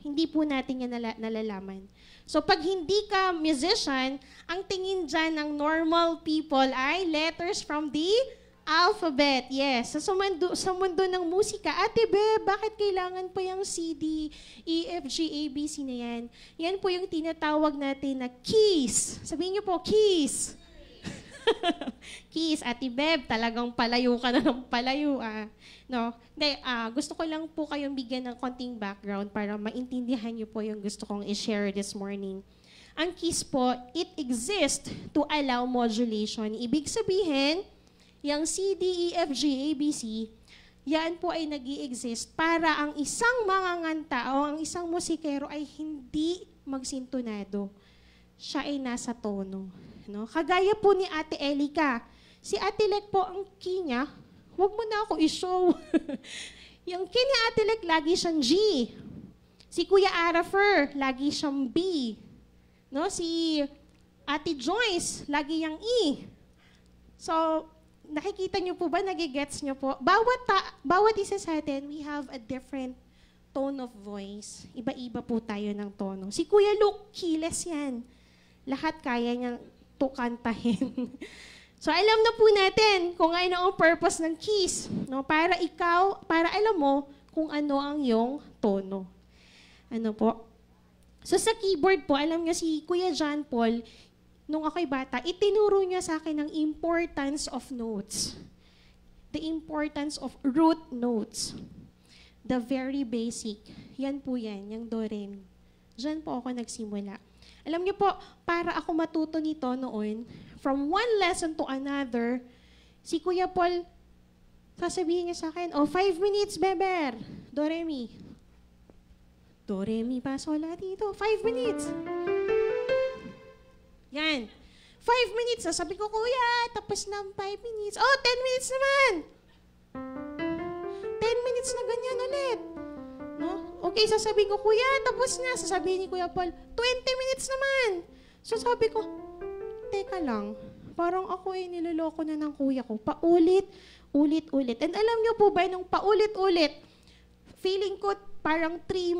hindi po natin yan nalalaman. So pag hindi ka musician, ang tingin dyan ng normal people ay letters from the Alphabet, yes. Sa mundo ng musika, Ate Beb, bakit kailangan pa yung CD, E, F, G, A, B, C na yan? Yan po yung tinatawag natin na keys. Sabihin niyo po, keys. Keys, Ate Beb, talagang palayo ka na ng palayo. No? Gusto ko lang po kayong bigyan ng konting background para maintindihan niyo po yung gusto kong i-share this morning. Ang keys po, it exists to allow modulation. Ibig sabihin, yung C, D, E, F, G, A, B, C, yan po ay nag-i-exist para ang isang manganganta o ang isang musikero ay hindi magsintonado. Siya ay nasa tono. No? Kagaya po ni Ate Elika. Si Ate Lek po, ang key niya, huwag mo na ako i-show. Yung key ni Ate Lek, lagi siyang G. Si Kuya Arafer, lagi siyang B. No? Si Ate Joyce, lagi yang E. So, nakikita niyo po ba, nagigets niyo po? Bawat isa sa atin, we have a different tone of voice. Iba-iba po tayo ng tono. Si Kuya Luke, keyless yan. Lahat kaya niyang tukantahin. So, alam na po natin kung ano ang purpose ng keys. No? Para alam mo kung ano ang iyong tono. Ano po? So, sa keyboard po, alam niyo si Kuya John Paul, nung ako'y bata, itinuro niya sa akin ang importance of notes. The importance of root notes. The very basic. Yan po yan, yung do, re, mi. Diyan po ako nagsimula. Alam niyo po, para ako matuto nito noon, from one lesson to another, si Kuya Paul, sasabihin niya sa akin, 5 minutes, Beber. Do, re, mi. Do, re, mi, pa, sol, la, ti, do. 5 minutes. Yan. 5 minutes. Sabi ko, Kuya, tapos na 5 minutes. 10 minutes naman. 10 minutes na ganyan ulit. No? Okay, sasabihin ko, Kuya, tapos na. Sasabihin ni Kuya Paul, 20 minutes naman. So sabi ko, teka lang, parang ako ay niloloko na ng kuya ko. Paulit, ulit. And alam niyo po ba, nung paulit-ulit, feeling ko parang 3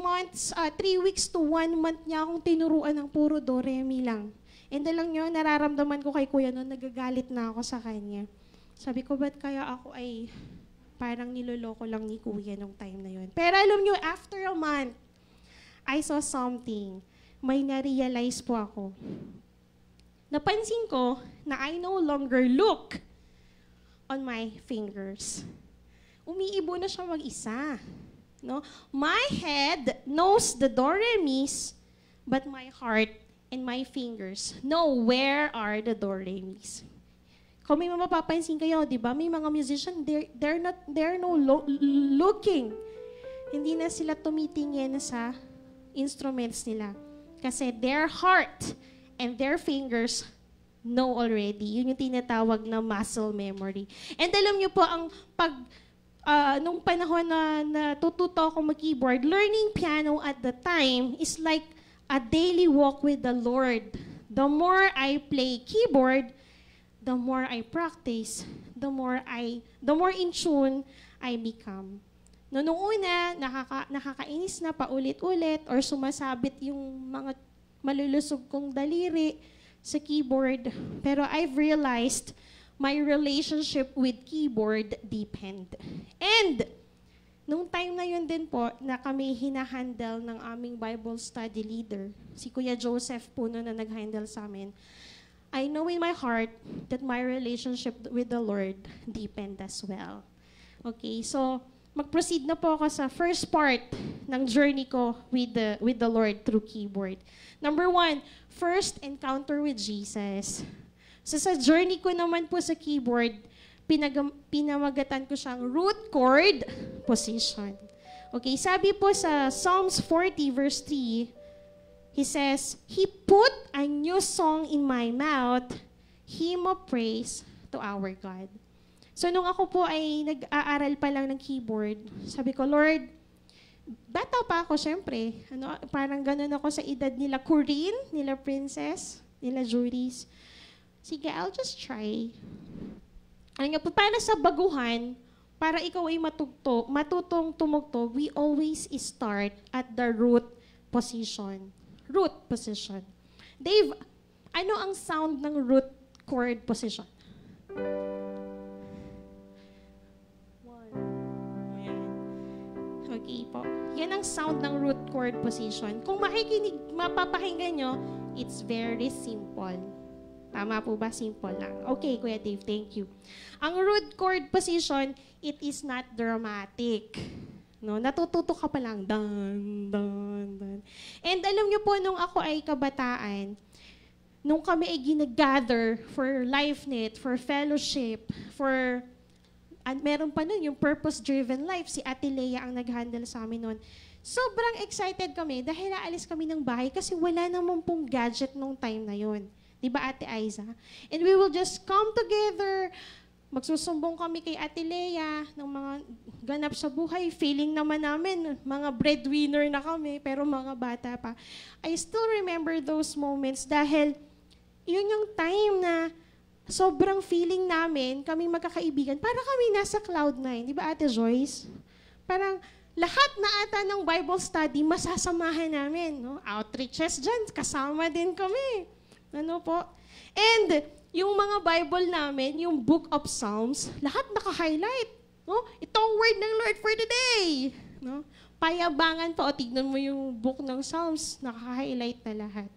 weeks to 1 month niya akong tinuruan ng puro do, re, mi lang. And alam nyo, nararamdaman ko kay Kuya noon, nagagalit na ako sa kanya. Sabi ko, ba't kaya ako ay parang niloloko lang ni Kuya nung time na yun? Pero alam nyo, after a month, I saw something. May na-realize po ako. Napansin ko na I no longer look on my fingers. Umiibo na siya mag-isa. No? My head knows the do, re, mis, but my heart and my fingers know where are the do, re, mis. Kung may mapapansin kayo, di ba? May mga musician, they're no looking. Hindi na sila tumitingin sa instruments nila. Kasi their heart and their fingers know already. Yun yung tinatawag na muscle memory. And alam niyo po, ang nung panahon na natututo ako mag-keyboard, learning piano at the time is like a daily walk with the Lord. The more I play keyboard, the more I practice, the more in tune I become. Noong una, nakakainis na paulit-ulit or sumasabit yung mga malulusog kong daliri sa keyboard. Pero I've realized my relationship with keyboard deepened. And nung time na yun din po, na kami hinahandle ng aming Bible study leader, si Kuya Joseph po na nag-handle sa amin, I know in my heart that my relationship with the Lord deepened as well. Okay, so mag-proceed na po ako sa first part ng journey ko with the Lord through keyboard. Number 1, first encounter with Jesus. So sa journey ko naman po sa keyboard, pinamagatan ko siyang root chord position. Okay, sabi po sa Psalms 40 verse 3, he says, He put a new song in my mouth, hymn of praise to our God. So nung ako po ay nag-aaral pa lang ng keyboard, sabi ko, Lord, bata pa ako syempre. Parang ganun ako sa edad nila Corinne, nila Princess, nila Juris. Sige, I'll just try. Ano nga po, para sa baguhan, para ikaw ay matutong tumugtog, we always start at the root position. Root position. Dave, ano ang sound ng root chord position? Okay po. Yan ang sound ng root chord position. Kung mapapakinggan nyo, it's very simple. Tama po ba? Simple lang. Okay, Kuya Dave, thank you. Ang root chord position, it is not dramatic. No, natututo ka pa lang. Dan, dan, dan. And alam nyo po, nung ako ay kabataan, nung kami ay ginagather for LifeNet, for fellowship, meron pa nun yung purpose-driven life, si Ate Lea ang nag-handle sa amin nun. Sobrang excited kami dahil aalis kami ng bahay kasi wala naman pong gadget nung time na yun. Di ba, Ate Aiza? And we will just come together, magsusumbong kami kay Ate Lea ng mga ganap sa buhay. Feeling naman namin, mga breadwinner na kami, pero mga bata pa. I still remember those moments dahil yun yung time na sobrang feeling namin, kaming magkakaibigan, para kami nasa Cloud9. Di ba, Ate Joyce? Parang lahat na ata ng Bible study, masasamahan namin. No? Outreaches dyan, kasama din kami. Ano po? And yung mga Bible namin, yung Book of Psalms, lahat naka-highlight. No? Itong word ng Lord for the day. No? Payabangan pa. O, tignan mo yung book ng Psalms, naka-highlight na lahat.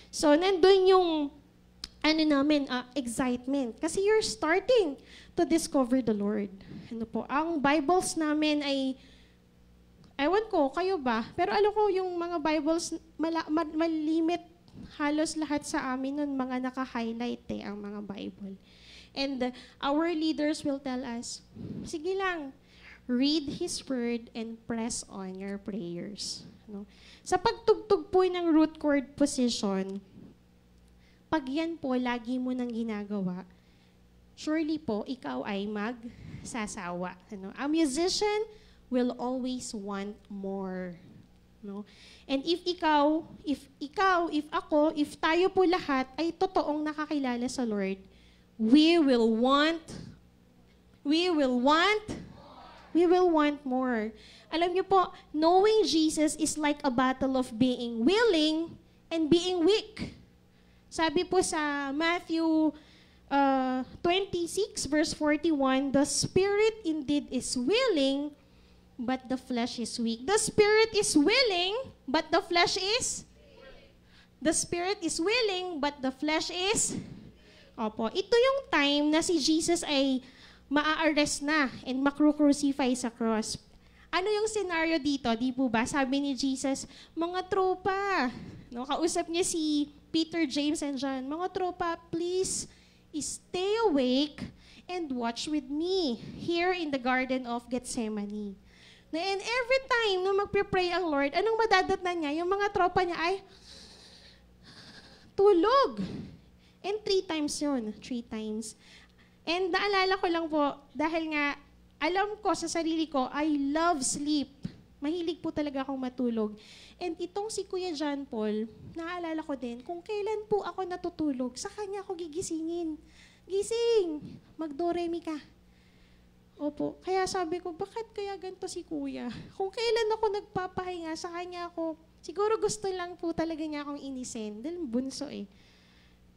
So, nandun yung excitement. Kasi you're starting to discover the Lord. Ano po? Ang Bibles namin ay, ewan ko, kayo ba? Pero alam ko yung mga Bibles, malimit halos lahat sa amin nun, mga naka-highlight ang mga Bible. And our leaders will tell us, sige lang, read His Word and press on your prayers. No? Sa pagtugtog po ng root chord position, pag yan po, lagi mo nang ginagawa, surely po, ikaw ay magsasawa. Ano? A musician will always want more. No? And if tayo po lahat ay totoong nakakilala sa Lord, we will want more. Alam niyo po, knowing Jesus is like a battle of being willing and being weak. Sabi po sa Matthew 26 verse 41, the spirit indeed is willing, but the flesh is weak. The spirit is willing, but the flesh is? The spirit is willing, but the flesh is? Opo, ito yung time na si Jesus ay maa-arrest na and makru-crucify sa cross. Ano yung scenario dito? Di po ba? Sabi ni Jesus, mga tropa, no, kausap niya si Peter, James, and John, mga tropa, please stay awake and watch with me here in the Garden of Gethsemane. And every time na magpipray ang Lord, anong madadatnan niya? Yung mga tropa niya ay tulog. And 3 times yun. 3 times. And naalala ko lang po, dahil nga, alam ko sa sarili ko, I love sleep. Mahilig po talaga akong matulog. And itong si Kuya John Paul, naalala ko din, kung kailan po ako natutulog, sa kanya ako gigisingin. Gising! Mag-do-re-mi ka. Opo. Kaya sabi ko, bakit kaya ganito si Kuya? Kung kailan ako nagpapahinga, sa kanya ako, siguro gusto lang po talaga niya akong inisin. Dahil bunso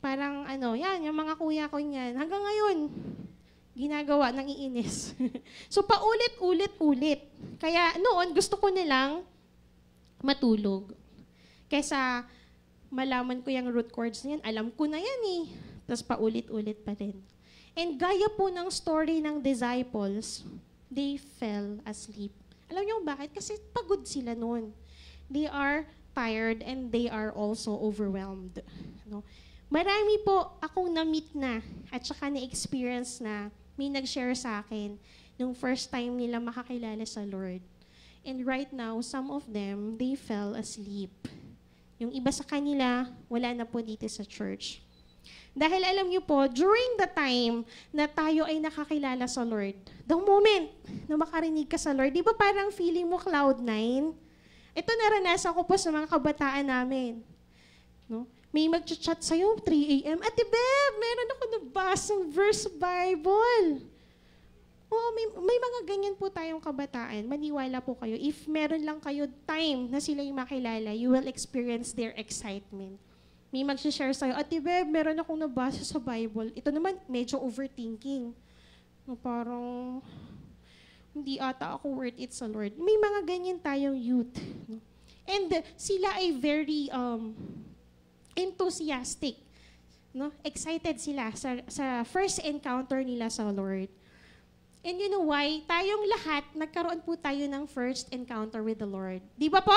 Parang yan, yung mga kuya ko niyan. Hanggang ngayon, ginagawa ng iinis. So, paulit-ulit-ulit. Kaya noon, gusto ko nilang matulog. Kaysa malaman ko yung root chords na yan, alam ko na yan Tapos paulit-ulit pa rin. And gaya po ng story ng disciples, they fell asleep. Alam niyo bakit? Kasi pagod sila noon. They are tired and they are also overwhelmed. No? Marami po akong na-meet na at saka na-experience na may nag-share sa akin nung first time nila makakilala sa Lord. And right now, some of them, they fell asleep. Yung iba sa kanila, wala na po dito sa church. Dahil alam niyo po, during the time na tayo ay nakakilala sa Lord, the moment na makarinig ka sa Lord, di ba parang feeling mo Cloud9? Ito naranasan ko po sa mga kabataan namin. No? May mag-chat sa'yo, 3 a.m. Ate Beb, meron ako nabasang verse Bible. Oh, may mga ganyan po tayong kabataan. Maniwala po kayo. If meron lang kayo time na sila yung makilala, you will experience their excitement. May mag-share sa'yo, Ate Beb, meron akong nabasa sa Bible. Ito naman, medyo overthinking. No, parang, hindi ata ako worth it sa Lord. May mga ganyan tayong youth. No? And sila ay very enthusiastic. No? Excited sila sa first encounter nila sa Lord. And you know why? Tayong lahat, nagkaroon po tayo ng first encounter with the Lord. Di ba po?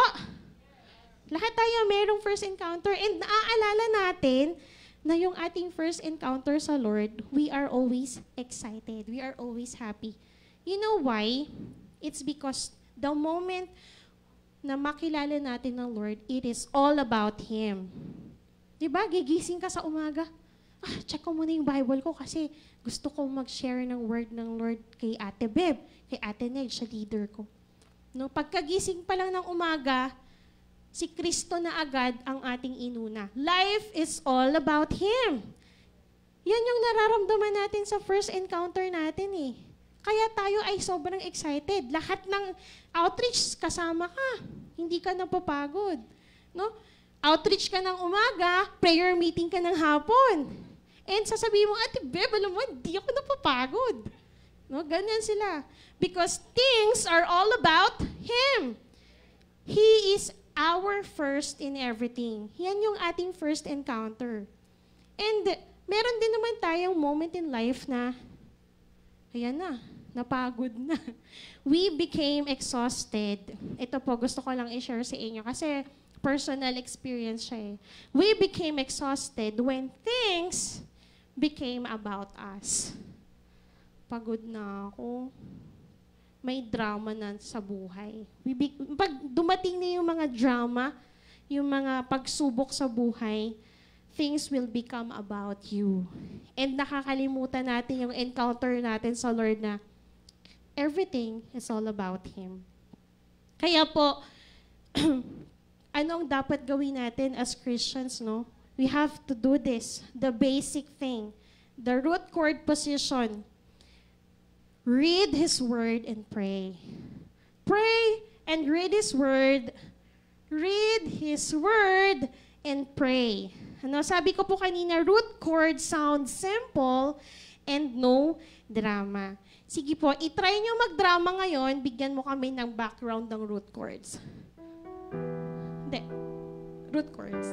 Lahat tayo merong first encounter. And naaalala natin na yung ating first encounter sa Lord, we are always excited. We are always happy. You know why? It's because the moment na makilala natin ng Lord, it is all about Him. Diba? Gigising ka sa umaga. Check ko muna yung Bible ko kasi gusto ko mag-share ng word ng Lord kay Ate Beb, kay Ate Ned, siya leader ko. No, pagkagising pa lang ng umaga, si Kristo na agad ang ating inuna. Life is all about Him. Yan yung nararamdaman natin sa first encounter natin eh. Kaya tayo ay sobrang excited. Lahat ng outreach kasama ka. Hindi ka napapagod. No? Outreach ka ng umaga, prayer meeting ka ng hapon. And sasabihin mo, Ate Beb, alam mo, hindi ako napapagod. No? Ganyan sila. Because things are all about Him. He is our first in everything. Yan yung ating first encounter. And meron din naman tayong moment in life na, ayan na, napagod na. We became exhausted. Ito po, gusto ko lang i-share sa inyo kasi personal experience siya eh. We became exhausted when things became about us. Pagod na ako. May drama na sa buhay. Pag dumating na yung mga drama, yung mga pagsubok sa buhay, things will become about you. And nakakalimutan natin yung encounter natin sa Lord na everything is all about Him. Kaya po, anong dapat gawin natin as Christians, no? We have to do this, the basic thing, the root chord position. Read His Word and pray. Pray and read His Word. Read His Word and pray. Ano, sabi ko po kanina, root chord sounds simple and no drama. Sige po, itry nyo mag-drama ngayon, bigyan mo kami ng background ng root chords. Hindi. Root chords.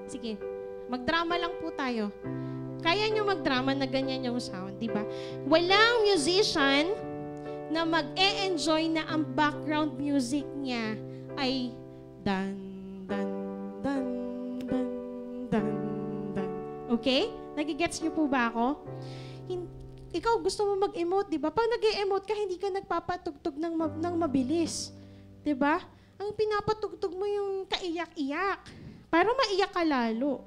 Sige, mag-drama lang po tayo. Kaya nyo mag-drama na ganyan yung sound, di ba? Walang musician na mag-e-enjoy na ang background music niya ay dan, dan, dan, dan, dan, dan. Okay? Nagigets niyo po ba ako? Ikaw gusto mo mag-emote, di ba? Pag nag-e-emote ka, hindi ka nagpapatugtog ng mabilis. Di ba? Ang pinapatugtog mo yung kaiyak-iyak. Para maiyak ka lalo.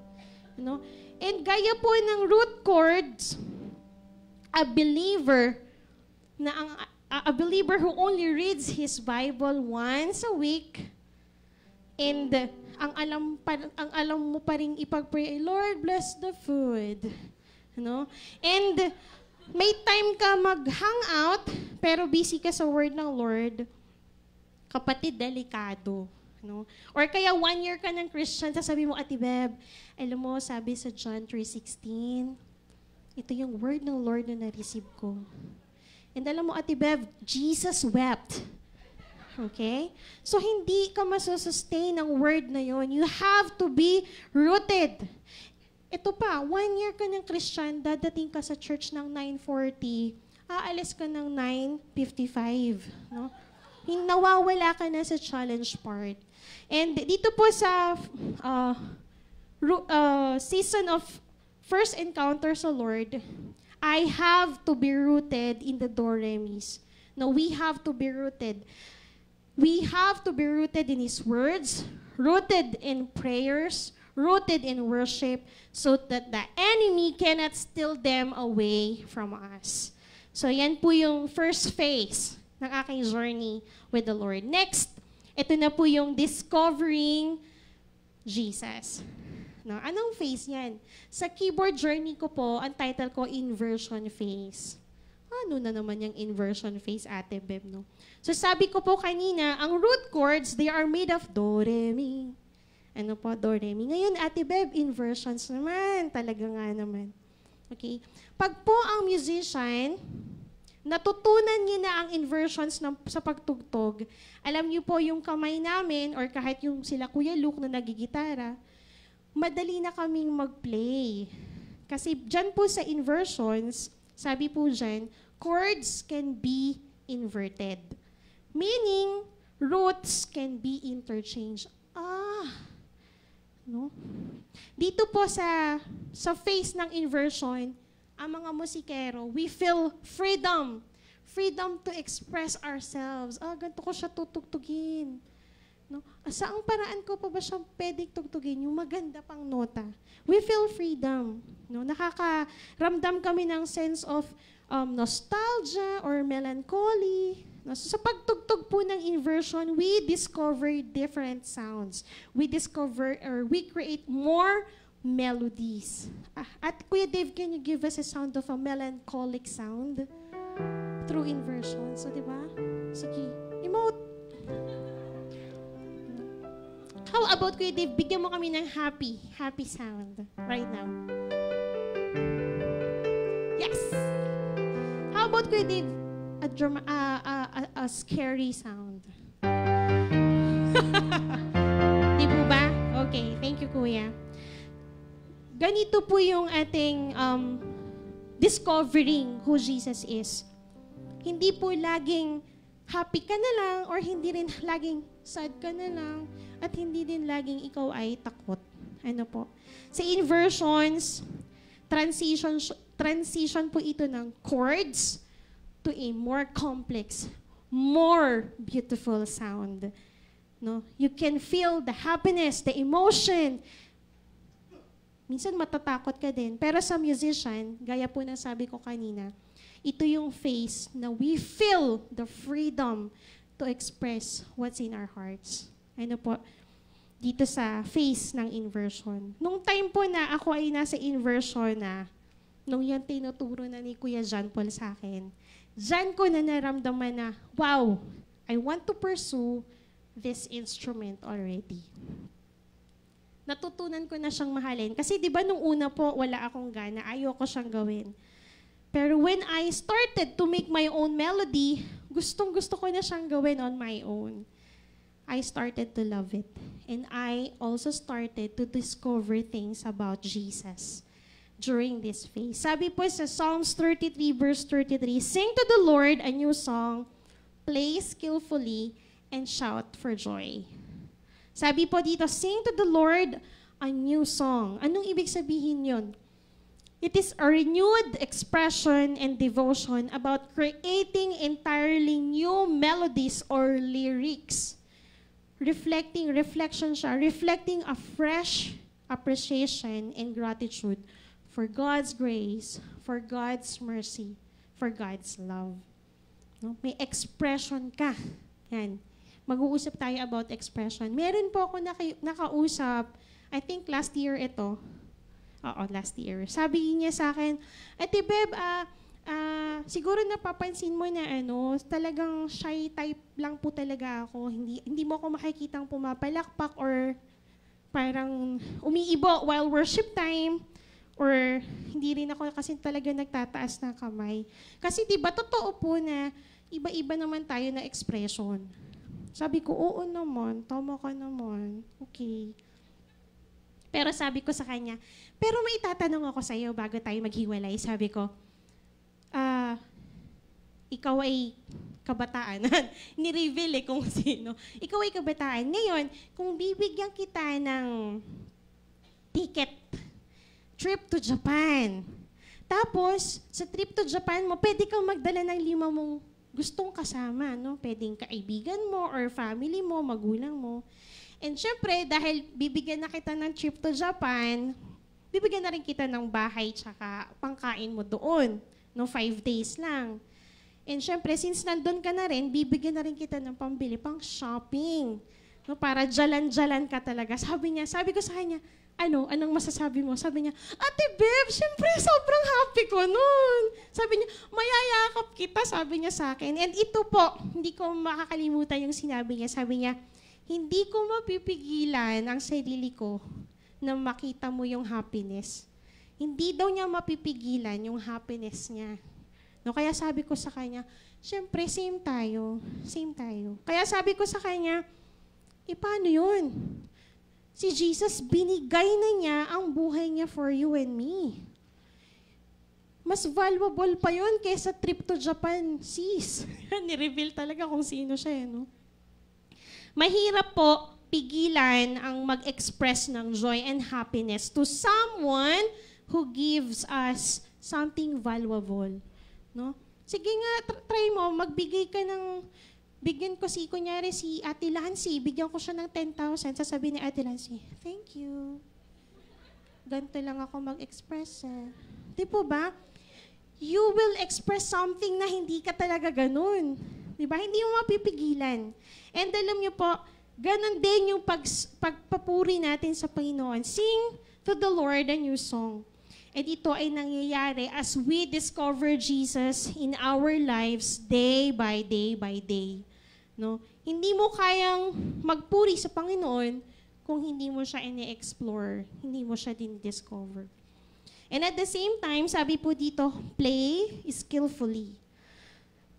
No? And gaya po ng root chords, a believer who only reads his Bible once a week, and ang alam mo pa ring ipag-pray, Lord, bless the food. No? And may time ka mag-hangout, pero busy ka sa word ng Lord, kapatid, delikado. No? Or kaya 1 year ka ng Christian, sasabi mo, Ate Beb, alam mo, sabi sa John 3:16, ito yung word ng Lord na na-receive ko. And alam mo, Ate Bev, Jesus wept. Okay? So, hindi ka masusustain ng word na yon. You have to be rooted. Ito pa, 1 year ka ng Christian, dadating ka sa church ng 9:40, aalis ka ng 9:55. No? Nawawala ka na sa challenge part. And dito po sa season of first encounter sa Lord, I have to be rooted in the do-re-mis. No, we have to be rooted. We have to be rooted in His words, rooted in prayers, rooted in worship, so that the enemy cannot steal them away from us. So yan po yung first phase ng aking journey with the Lord. Next, ito na po yung discovering Jesus. No, anong phase yan? Sa keyboard journey ko po, ang title ko, Inversion Phase. Ano na naman yung inversion phase, Ate Beb, no? So sabi ko po kanina, ang root chords, they are made of do, re, mi. Ano po, do, re, mi. Ngayon, Ate Beb, inversions naman. Talaga nga naman. Okay? Pag po ang musician, natutunan niyo na ang inversions sa pagtugtog, alam niyo po yung kamay namin or kahit yung sila Kuya Luke na nagigitara, madali na kaming mag-play. Kasi dyan po sa inversions, sabi po dyan, chords can be inverted. Meaning, roots can be interchanged. No? Dito po sa face ng inversion, ang mga musikero, we feel freedom. Freedom to express ourselves. Ganito ko siya tutugtugin. No? Saang paraan ko pa ba siya pwedeng tugtugin? Yung maganda pang nota. We feel freedom. No? Nakakaramdam kami ng sense of nostalgia or melancholy. No? So, sa pagtugtog po ng inversion, we discover different sounds. We create more melodies. At Kuya Dave, can you give us a sound of a melancholic sound through inversion? So, di ba? Sige, emote. How about Kuya Dave, bigyan mo kami ng happy sound right now. Yes! How about Kuya Dave, a scary sound? Di po ba? Okay, thank you Kuya. Ganito po yung ating discovering who Jesus is. Hindi po laging happy ka na lang or hindi rin laging sad ka na lang at hindi din laging ikaw ay takot. Ano po? Sa inversions, transition po ito ng chords to a more complex, more beautiful sound. No? You can feel the happiness, the emotion. Minsan matatakot ka din. Pero sa musician, gaya po ng sabi ko kanina, ito yung phase na we feel the freedom to express what's in our hearts. Ano po? Dito sa phase ng inversion. Nung time po na ako ay nasa inversion na, nung yan tinuturo na ni Kuya John Paul sa akin, dyan ko na naramdaman na, wow, I want to pursue this instrument already. Natutunan ko na siyang mahalin. Kasi di ba nung una po, wala akong gana, ayoko siyang gawin. Pero when I started to make my own melody, gustong-gusto ko na siyang gawin on my own. I started to love it. And I also started to discover things about Jesus during this phase. Sabi po sa Psalms 33 verse 33, sing to the Lord a new song, play skillfully, and shout for joy. Sabi po dito, sing to the Lord a new song. Anong ibig sabihin yun? It is a renewed expression and devotion about creating entirely new melodies or lyrics. Reflection siya, reflecting a fresh appreciation and gratitude for God's grace, for God's mercy, for God's love. No? May expression ka. Yan. Mag-uusap tayo about expression. Meron po ako nakausap, I think last year ito. Oo, last year. Sabi niya sa akin, Ate Beb, siguro napapansin mo na talagang shy type lang po talaga ako. Hindi mo ako makikitang pumapalakpak or parang umiibo while worship time. Or hindi rin ako kasi talaga nagtataas ng kamay. Kasi di ba totoo po na iba-iba naman tayo na expression. Sabi ko, oo naman, tama ka naman. Okay. Pero sabi ko sa kanya, pero may itatanong ako sa iyo bago tayo maghiwalay. Sabi ko, ikaw ay kabataan. Ni-reveal kung sino. Ikaw ay kabataan. Ngayon, kung bibigyan kita ng ticket, trip to Japan. Tapos, sa trip to Japan mo, pwede kang magdala ng 5 mong gustong kasama, no? Pwedeng kaibigan mo or family mo, magulang mo. And syempre, dahil bibigyan na kita ng trip to Japan, bibigyan na rin kita ng bahay tsaka pangkain mo doon. No, 5 days lang. And syempre, since nandun ka na rin, bibigyan na rin kita ng pambili, pang shopping. No, para jalan-jalan ka talaga. Sabi ko sa kanya, anong masasabi mo? Sabi niya, Ate Beb, syempre sobrang happy ko nun. Sabi niya, mayayakap kita, sabi niya sa akin. And ito po, hindi ko makakalimutan yung sinabi niya. Sabi niya, hindi ko mapipigilan ang sarili ko na makita mo yung happiness. Hindi daw niya mapipigilan yung happiness niya No, kaya sabi ko sa kanya, syempre, same tayo. Same tayo. Kaya sabi ko sa kanya, paano yun? Si Jesus, binigay na niya ang buhay niya for you and me. Mas valuable pa yun kaysa trip to Japan, sis. Ni-reveal talaga kung sino siya, no? Mahirap po pigilan ang mag-express ng joy and happiness to someone who gives us something valuable. No? Sige nga, try mo, magbigay ka ng, bigyan ko kunyari si Ate Lancy, bigyan ko siya ng 10,000, sasabihin ni Ate Lancy, thank you. Ganito lang ako mag-express. Di po ba? You will express something na hindi ka talaga ganun. Di ba? Hindi mo mapipigilan. And alam niyo po, ganun din yung pagpapuri natin sa Panginoon. Sing to the Lord a new song. At ito ay nangyayari as we discover Jesus in our lives day by day by day. No? Hindi mo kayang magpuri sa Panginoon kung hindi mo siya ini-explore, hindi mo siya din-discover. And at the same time, sabi po dito, play skillfully.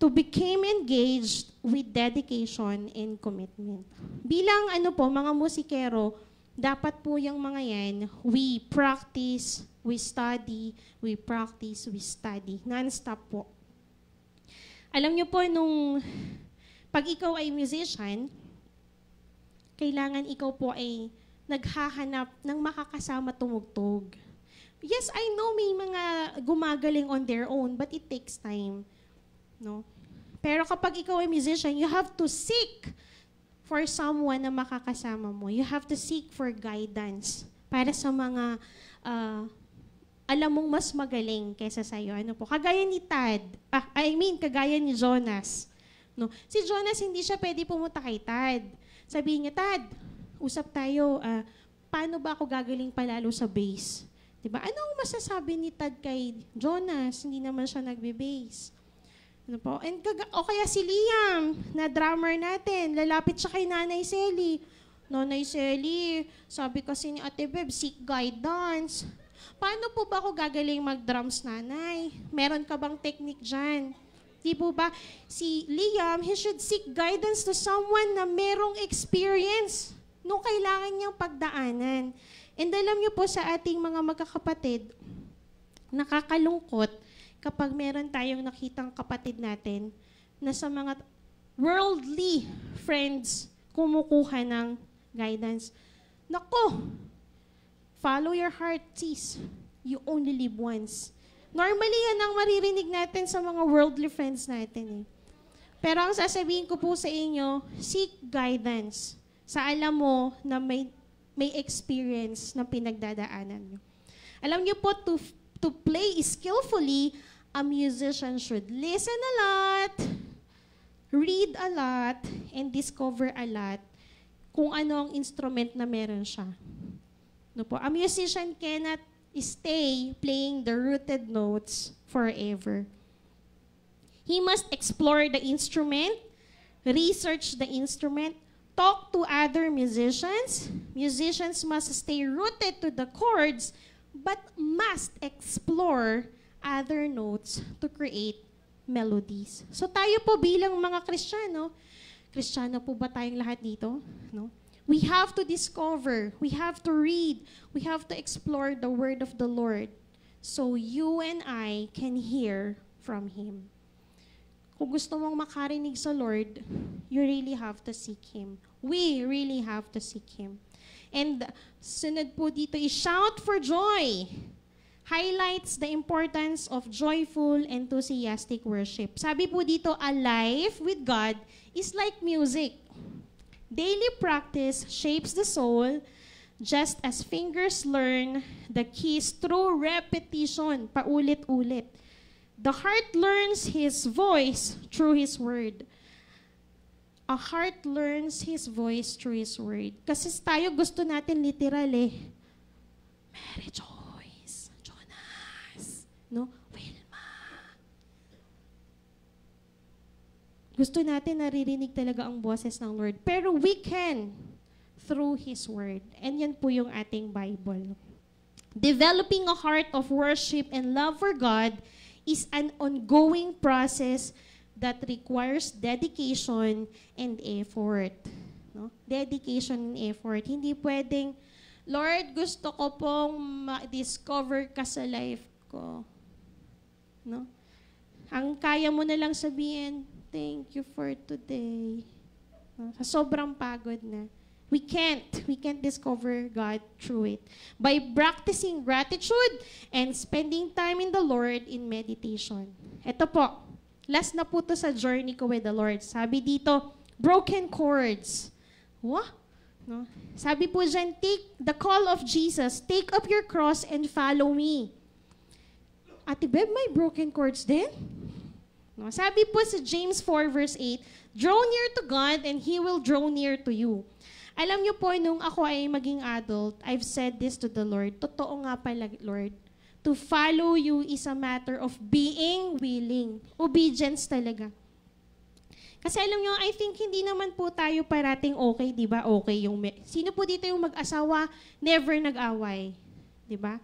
To become engaged with dedication and commitment. Bilang mga musikero, dapat po yung mga yan, we practice, we study, we practice, we study. Non-stop po. Alam niyo po, pag ikaw ay musician, kailangan ikaw po ay naghahanap ng makakasama tumugtog. Yes, I know may mga gumagaling on their own, but it takes time. No? Pero kapag ikaw ay musician, you have to seek for someone na makakasama mo. You have to seek for guidance para sa mga alam mong mas magaling kaysa sa'yo. Ano po? Kagaya ni Tad. Kagaya ni Jonas. No? Si Jonas, hindi siya pwede pumunta kay Tad. Sabihin niya, Tad, usap tayo. Paano ba ako gagaling palalo sa bass? Diba? Anong masasabi ni Tad kay Jonas? Hindi naman siya nagbe-bass. Ano po? O kaya si Liam, na drummer natin, lalapit siya kay Nanay Selly. Nanay Selly, sabi kasi ni Ate Beb, seek guidance. Paano po ba ako gagaling mag-drums, Nanay? Meron ka bang technique dyan? Di po ba? Si Liam, he should seek guidance to someone na merong experience nung kailangan niyang pagdaanan. And alam niyo po sa ating mga magkakapatid, nakakalungkot kapag meron tayong nakitang kapatid natin na sa mga worldly friends kumukuha ng guidance. Nako, follow your heart, sis. You only live once. Normally, yan ang maririnig natin sa mga worldly friends natin. Pero ang sasabihin ko po sa inyo, seek guidance sa alam mo na may experience na pinagdadaanan nyo. Alam niyo po, to play skillfully, a musician should listen a lot, read a lot, and discover a lot kung ano ang instrument na meron siya. No po? A musician cannot stay playing the rooted notes forever. He must explore the instrument, research the instrument, talk to other musicians. Musicians must stay rooted to the chords, but must explore other notes to create melodies. So tayo po bilang mga Kristiyano po ba tayong lahat dito? No? We have to discover, we have to read, we have to explore the word of the Lord so you and I can hear from Him. Kung gusto mong makarinig sa Lord, you really have to seek Him. We really have to seek Him. And sunod po dito is shout for joy. Highlights the importance of joyful, enthusiastic worship. Sabi po dito, a life with God is like music. Daily practice shapes the soul, just as fingers learn the keys through repetition, paulit-ulit. The heart learns His voice through His word. A heart learns His voice through His word. Kasi tayo gusto natin literal Mary Joyce, Jonas, no? Wilma. Gusto natin naririnig talaga ang boses ng Lord. Pero we can through His word. And yan po yung ating Bible. Developing a heart of worship and love for God is an ongoing process that requires dedication and effort. No? Dedication and effort. Hindi pwedeng, Lord, gusto ko pong ma-discover ka sa life ko. No? Ang kaya mo na lang sabihin, thank you for today. No? Sa sobrang pagod na. We can't discover God through it. By practicing gratitude and spending time in the Lord in meditation. Ito po, last na po to sa journey ko with the Lord. Sabi dito, broken chords. What? No? Sabi po dyan, take the call of Jesus, take up your cross and follow me. Ate Beb, may broken chords din? No? Sabi po sa James 4 verse 8, draw near to God and He will draw near to you. Alam niyo po, nung ako ay maging adult, I've said this to the Lord, totoo nga pala, Lord, to follow you is a matter of being willing. Obedience talaga. Kasi alam niyo, I think hindi naman po tayo parating okay, di ba? Okay yung sino po dito yung mag-asawa, never nag-away, di ba?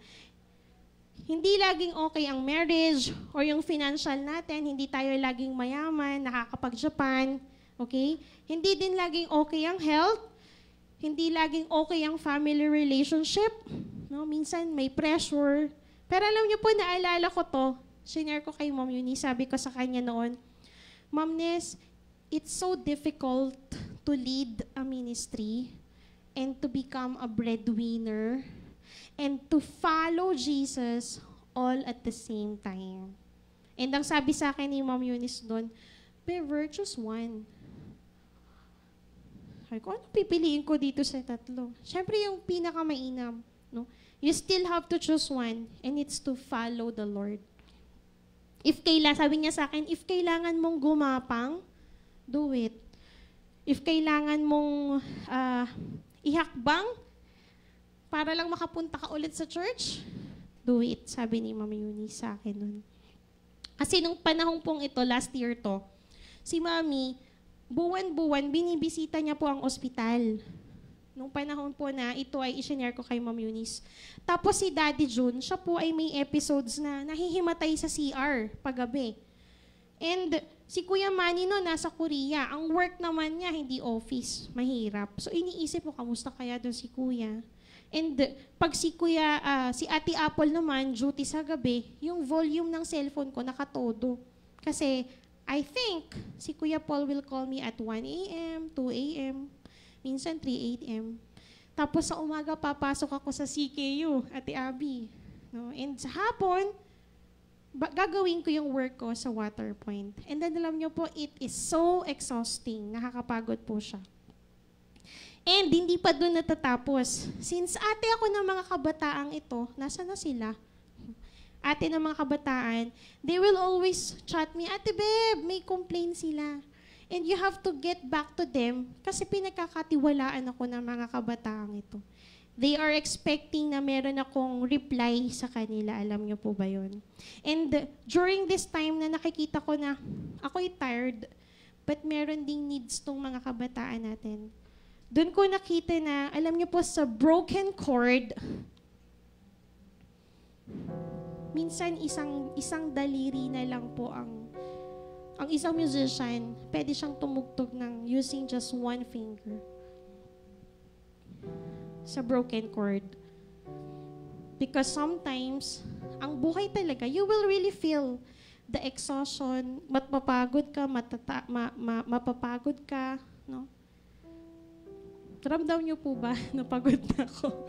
Hindi laging okay ang marriage or yung financial natin, hindi tayo laging mayaman, nakakapag-Japan, okay? Hindi din laging okay ang health, hindi laging okay ang family relationship, no? Minsan may pressure. Pero alam niyo po, naalala ko to, shinare ko kay Ma'am Eunice, sabi ko sa kanya noon, Ma'am Nes, it's so difficult to lead a ministry and to become a breadwinner and to follow Jesus all at the same time. And ang sabi sa akin ni Ma'am Eunice doon, be virtuous one. Sabi ko, ano pipiliin ko dito sa tatlo? Siyempre yung pinakamainam. No? You still have to choose one and it's to follow the Lord. Sabi niya sa akin, if kailangan mong gumapang, do it. If kailangan mong ihakbang para lang makapunta ka ulit sa church, do it, sabi ni Mami Eunice sa akin nun. Kasi nung panahon pong ito, last year to, si Mami, buwan-buwan, binibisita niya po ang ospital. Nung panahon po na ito ay i-share ko kay Ma'am Eunice. Tapos si Daddy June, siya po ay may episodes na nahihimatay sa CR paggabi. And si Kuya Manny no, nasa Korea. Ang work naman niya, hindi office. Mahirap. So iniisip mo, kamusta kaya doon si Kuya? And pag si Ate Apple naman, duty sa gabi, yung volume ng cellphone ko nakatodo. Kasi I think si Kuya Paul will call me at 1 a.m., 2 a.m., minsan 3 a.m. Tapos sa umaga, papasok ako sa CKU, Ate Abby. No? And sa hapon, gagawin ko yung work ko sa Waterpoint. And then alam niyo po, it is so exhausting. Nakakapagod po siya. And hindi pa doon natatapos. Since ate ako ng mga kabataang ito, nasa na sila? Ate ng mga kabataan, they will always chat me, Ate Beb, may complaint sila. And you have to get back to them kasi pinagkakatiwalaan ako ng mga kabataang ito. They are expecting na meron akong reply sa kanila. Alam niyo po ba yun? And during this time na nakikita ko na ako'y tired, but meron ding needs tong mga kabataan natin. Doon ko nakita na, alam niyo po, sa broken chord, minsan isang daliri na lang po ang isang musician, pwede siyang tumugtog ng using just one finger. Sa broken chord. Because sometimes, ang buhay talaga, you will really feel the exhaustion, mapapagod ka, mapapagod ka, no? Ramdam niyo po ba? Napagod na ako.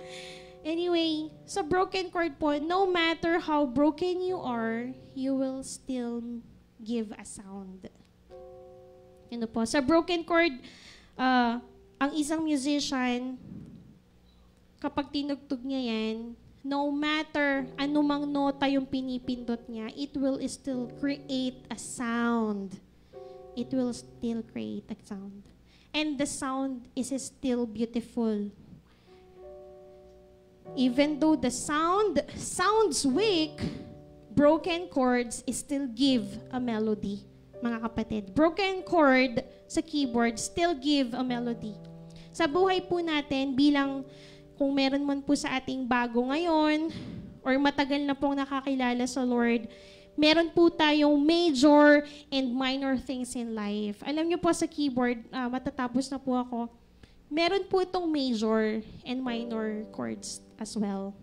Anyway, sa broken chord po, no matter how broken you are, you will still give a sound. Ano po? Sa broken chord, ang isang musician, kapag tinugtog niya yan, no matter anumang nota yung pinipindot niya, it will still create a sound. It will still create a sound. And the sound is still beautiful. Even though the sound sounds weak, broken chords still give a melody, mga kapatid. Broken chord sa keyboard still give a melody. Sa buhay po natin, bilang kung meron man po sa ating bago ngayon, or matagal na pong nakakilala sa Lord, meron po tayong major and minor things in life. Alam niyo po sa keyboard, matatapos na po ako, meron po itong major and minor chords as well.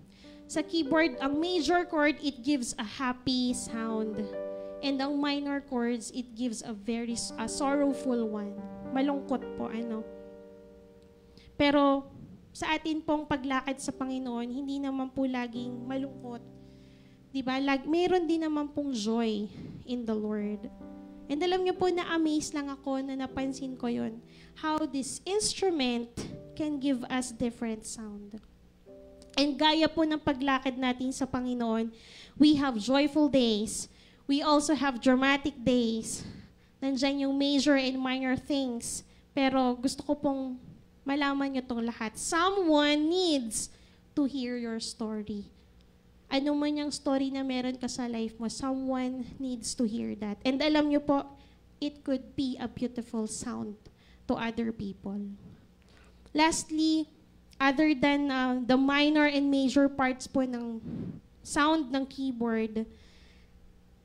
Sa keyboard, ang major chord, it gives a happy sound. And ang minor chords, it gives a very sorrowful one. Malungkot po, ano. Pero sa atin pong paglakad sa Panginoon, hindi naman po laging malungkot. Diba? Mayroon din naman pong joy in the Lord. And alam niyo po, na-amaze lang ako na napansin ko yon, how this instrument can give us different sound. And gaya po ng paglakad natin sa Panginoon, we have joyful days. We also have dramatic days. Nandyan yung major and minor things. Pero gusto ko pong malaman nyo itong lahat. Someone needs to hear your story. Ano man yung story na meron ka sa life mo, someone needs to hear that. And alam nyo po, it could be a beautiful sound to other people. Lastly, other than the minor and major parts po ng sound ng keyboard,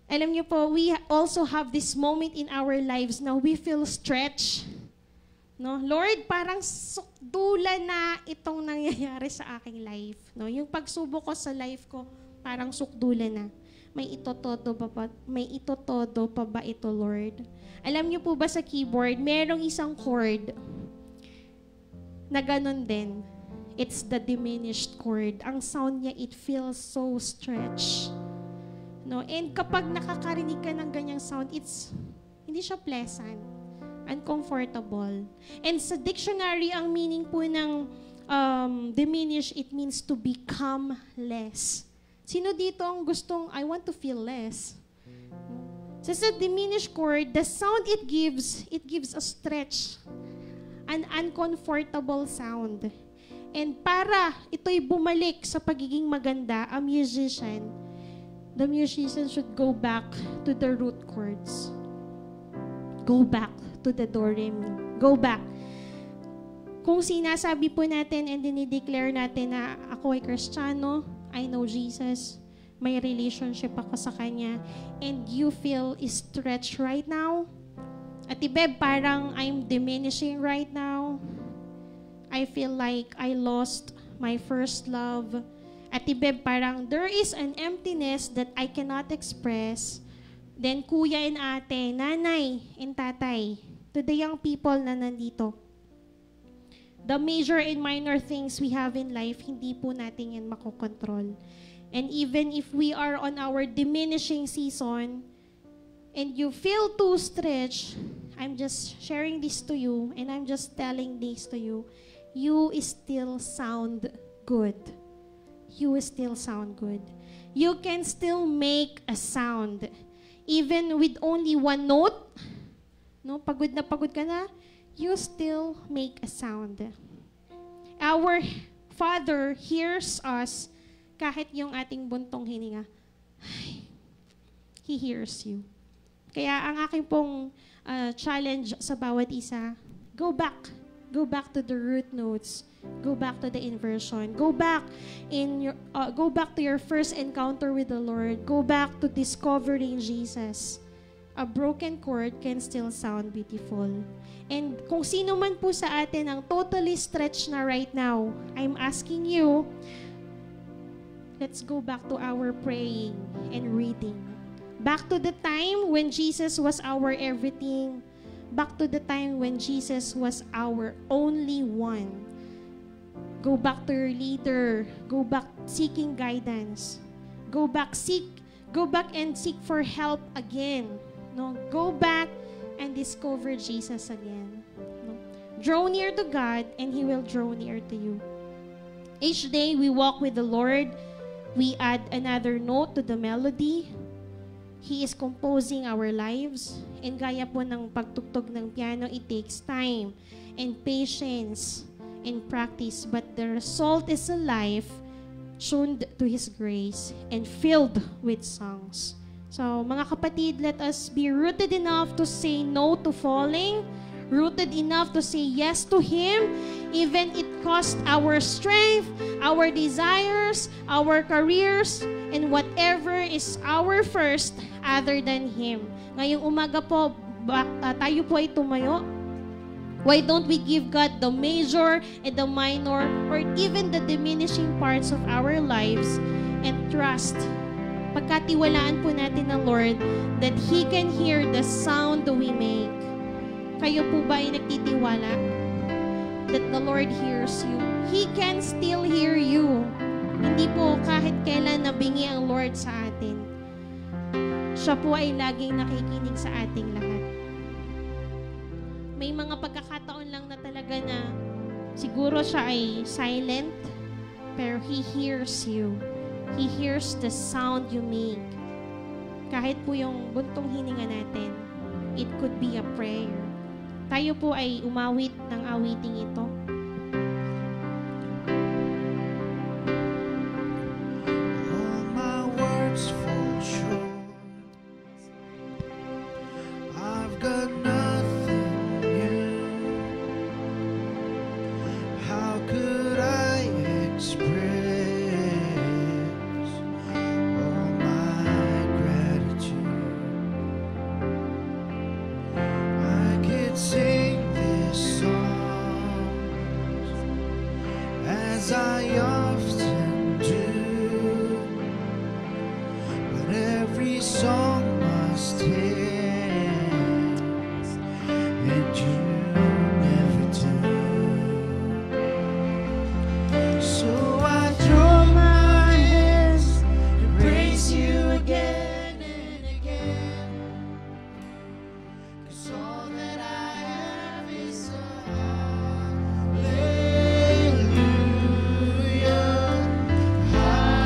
alam niyo po, we also have this moment in our lives na we feel stretched. No? Lord, parang sukdulan na itong nangyayari sa aking life. No? Yung pagsubok ko sa life ko, parang sukdulan na. May itotodo pa ba ito, Lord? Alam niyo po ba sa keyboard, merong isang chord na ganun din. It's the diminished chord. Ang sound niya, it feels so stretched. No? And kapag nakakarinig ka ng ganyang sound, hindi siya pleasant, uncomfortable. And sa dictionary, ang meaning po ng diminish, it means to become less. Sino dito ang gustong, I want to feel less? So sa diminished chord, the sound it gives a stretch, an uncomfortable sound. And para ito'y bumalik sa pagiging maganda, the musician should go back to the root chords. Go back to the do, re, mi. Go back. Kung sinasabi po natin and dinideclare natin na ako ay Kristiyano, I know Jesus, may relationship ako sa Kanya, and you feel stretched right now, at Beb, parang I'm diminishing right now, I feel like I lost my first love. At Beb, parang there is an emptiness that I cannot express. Then kuya and ate, nanay and tatay, to the young people na nandito, the major and minor things we have in life, hindi po natin yan makokontrol. And even if we are on our diminishing season, and you feel too stretched, I'm just sharing this to you, and I'm just telling this to you, you still sound good. You still sound good. You can still make a sound. Even with only one note, no, pagod na pagod ka na, you still make a sound. Our Father hears us kahit yung ating buntong hininga. He hears you. Kaya ang aking pong challenge sa bawat isa, go back to the root notes. Go back to the inversion. Go back to your first encounter with the Lord. Go back to discovering Jesus. A broken chord can still sound beautiful. And kung sino man po sa atin ang totally stretched na right now, I'm asking you, let's go back to our praying and reading. Back to the time when Jesus was our everything. Back to the time when Jesus was our only one. Go back to your leader. Go back seeking guidance. Go back and seek for help again. No, go back and discover Jesus again. No? Draw near to God and He will draw near to you. Each day we walk with the Lord, we add another note to the melody. He is composing our lives. And gaya po ng pagtugtog ng piano, it takes time and patience and practice. But the result is a life tuned to His grace and filled with songs. So, mga kapatid, let us be rooted enough to say no to falling, rooted enough to say yes to Him, even it cost our strength, our desires, our careers, and whatever is our first other than Him. Ngayong umaga po, tayo po ay tumayo. Why don't we give God the major and the minor or even the diminishing parts of our lives and trust? Pagkatiwalaan po natin ng Lord that He can hear the sound that we make. Kayo po ba ay nagtitiwala that the Lord hears you? He can still hear you. Hindi po kahit kailan nabingi ang Lord sa atin. Siya po ay laging nakikinig sa ating lahat. May mga pagkakataon lang na talaga na siguro siya ay silent, pero He hears you. He hears the sound you make. Kahit po yung buntong hininga natin, it could be a prayer. Tayo po ay umawit ng awiting ito. All my words fall short. I've got nothing new. How could I express all my gratitude? I could sing this song as I often do, but every song must end, and you never do. So I throw my hands and praise you again and again, 'cause all that I have is a hallelujah, hallelujah.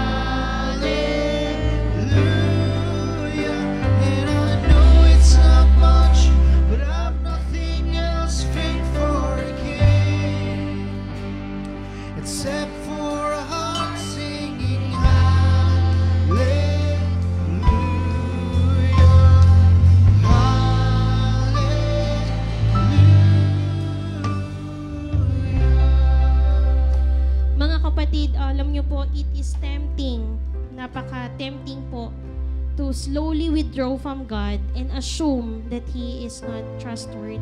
And I know it's not much, but I've nothing else fit for a king except for a heart singing hallelujah, hallelujah. Mga kapatid, alam nyo po, it is tempting, napaka-tempting po, to slowly withdraw from God and assume that He is not trustworthy.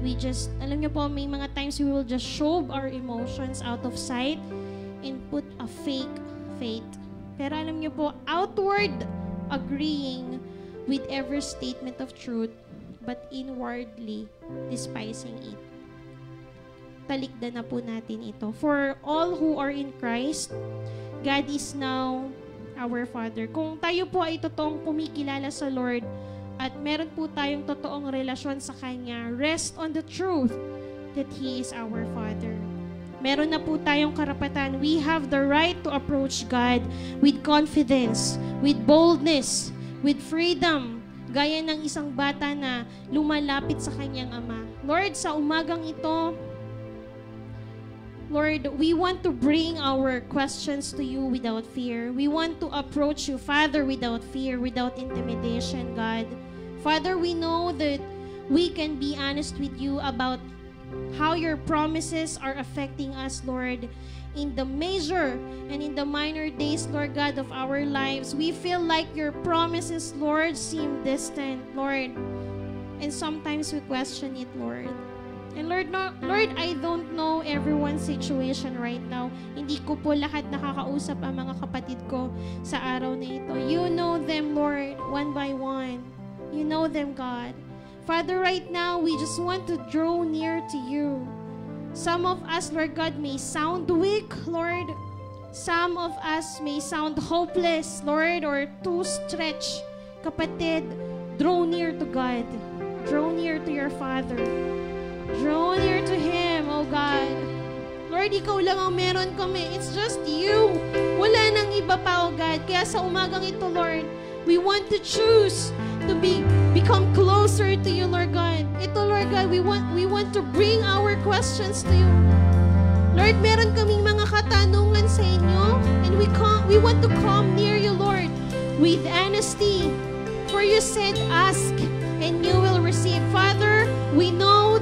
We just, alam nyo po, may mga times we will just show our emotions out of sight and put a fake faith. Pero alam nyo po, outward agreeing with every statement of truth, but inwardly despising it. Talikdan na po natin ito. For all who are in Christ, God is now our Father. Kung tayo po ay totoong kumikilala sa Lord at meron po tayong totoong relasyon sa Kanya, rest on the truth that He is our Father. Meron na po tayong karapatan. We have the right to approach God with confidence, with boldness, with freedom, gaya ng isang bata na lumalapit sa kanyang ama. Lord, sa umagang ito, Lord, we want to bring our questions to you without fear. We want to approach you, Father, without fear, without intimidation, God. Father, we know that we can be honest with you about how your promises are affecting us, Lord. In the major and in the minor days, Lord God, of our lives, we feel like your promises, Lord, seem distant, Lord. And sometimes we question it, Lord. And Lord, Lord, I don't know everyone's situation right now. Hindi ko po lahat nakakausap ang mga kapatid ko sa araw na ito. You know them, Lord, one by one. You know them, God. Father, right now, we just want to draw near to you. Some of us, Lord God, may sound weak, Lord. Some of us may sound hopeless, Lord, or too stretched. Kapatid, draw near to God. Draw near to your Father. Draw near to Him, oh God. Lord, Ikaw lang ang meron kami. It's just you. Wala nang iba pa, oh God. Kaya sa umagang ito, Lord, we want to choose to become closer to you, Lord God. Ito, Lord God, we want to bring our questions to you. Lord, meron kaming mga katanungan sa inyo, and we want to come near you, Lord, with honesty. For you said, ask, and you will receive. Father, we know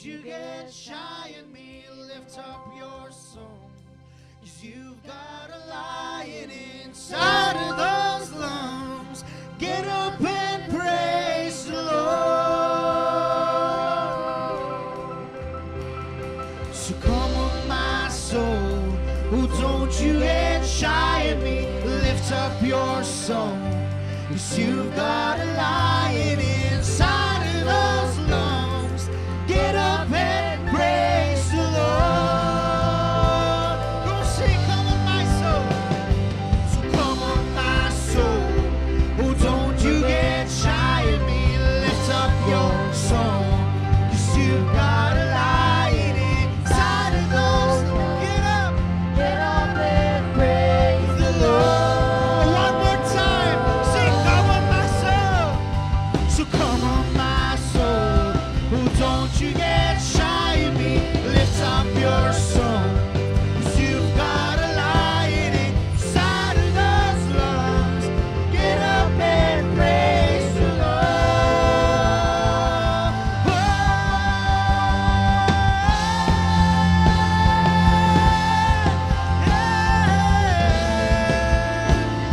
you get shy of me, lift up your song. 'Cause you've got a lion inside of those lungs. Get up and praise the Lord. So come on, my soul, oh, don't you get shy of me, lift up your song. 'Cause you've got a lion inside of those lungs. Get up and praise the Lord. Go sing, come on, my soul. So come on, my soul, oh, don't you get shy of me, lift up your song. 'Cause you've got a lion inside of those. Get up and praise the Lord. One more time, sing, come on, my soul. So come on, my soul, oh, don't you get shy of me, lift up your song. 'Cause you've got a lion inside of those lungs. Get up and praise the Lord.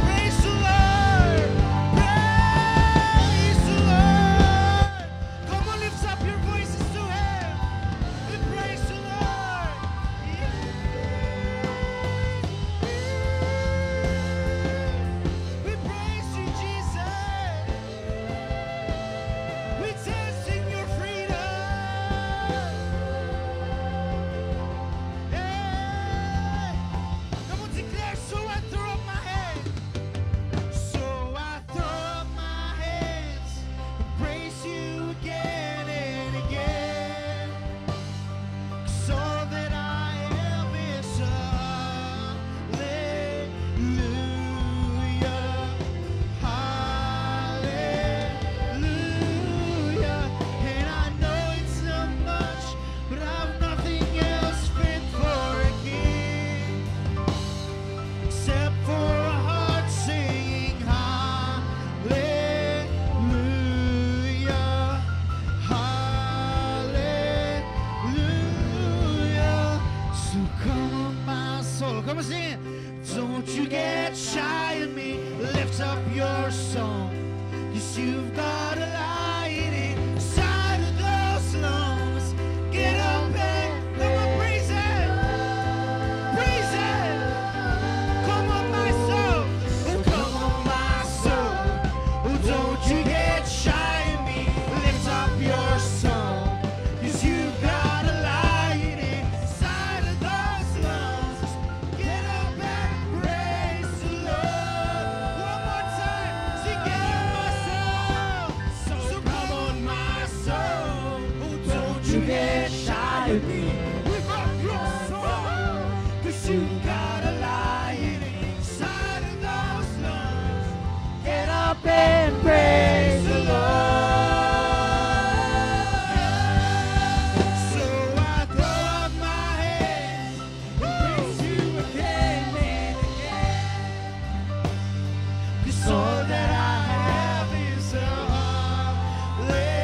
Praise the Lord. Praise the Lord. Come on, lift up your voices to Him and praise the Lord. We praise you, Jesus. We dance in your freedom. Hey. Come on, declare, so I throw up my hands. So I throw up my hands and praise you again and again. 'Cause all that I am is hallelujah, hallelujah. And I know it's not much, but I've nothing else fit for a king except for a heart singing hallelujah, hallelujah. So come on, my soul, come on, sing it. Don't you get shy of me, lift up your song. 'Cause you've got a lion inside of those lungs. Get up and come on, praise it, praise it. Come on, my soul, oh, come on, my soul, oh, don't you get shy of me, lift up your song. 'Cause you've got a lion inside of those lungs. Get up and praise the Lord. One more time, sing, get up, my soul. So come on, my soul, oh, don't you get shy of me, lift up your song. 'Cause you've got a lion inside of those lungs. Get up and praise the Lord. So I throw up my hands and praise you again and again. 'Cause all that I have is a hallelujah,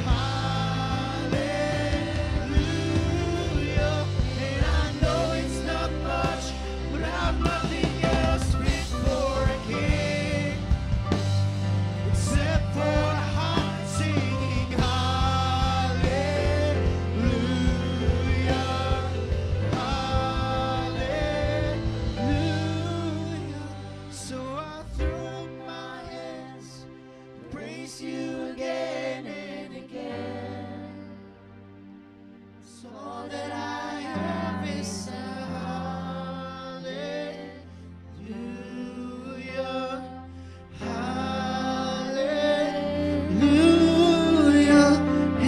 hallelujah. And I know it's not much, but I've nothing else fit for a king except for a heart singing hallelujah, hallelujah. So I throw up my hands, praise you again and again. So all that I have is a hallelujah, hallelujah.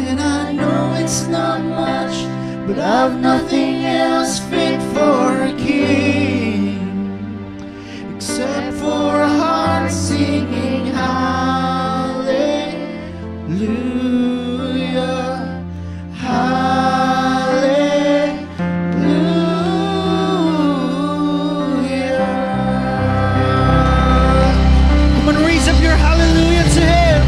And I know it's not much, but I've nothing else fit for a king except for a heart singing hallelujah, hallelujah. Come on, raise up your hallelujah to Him.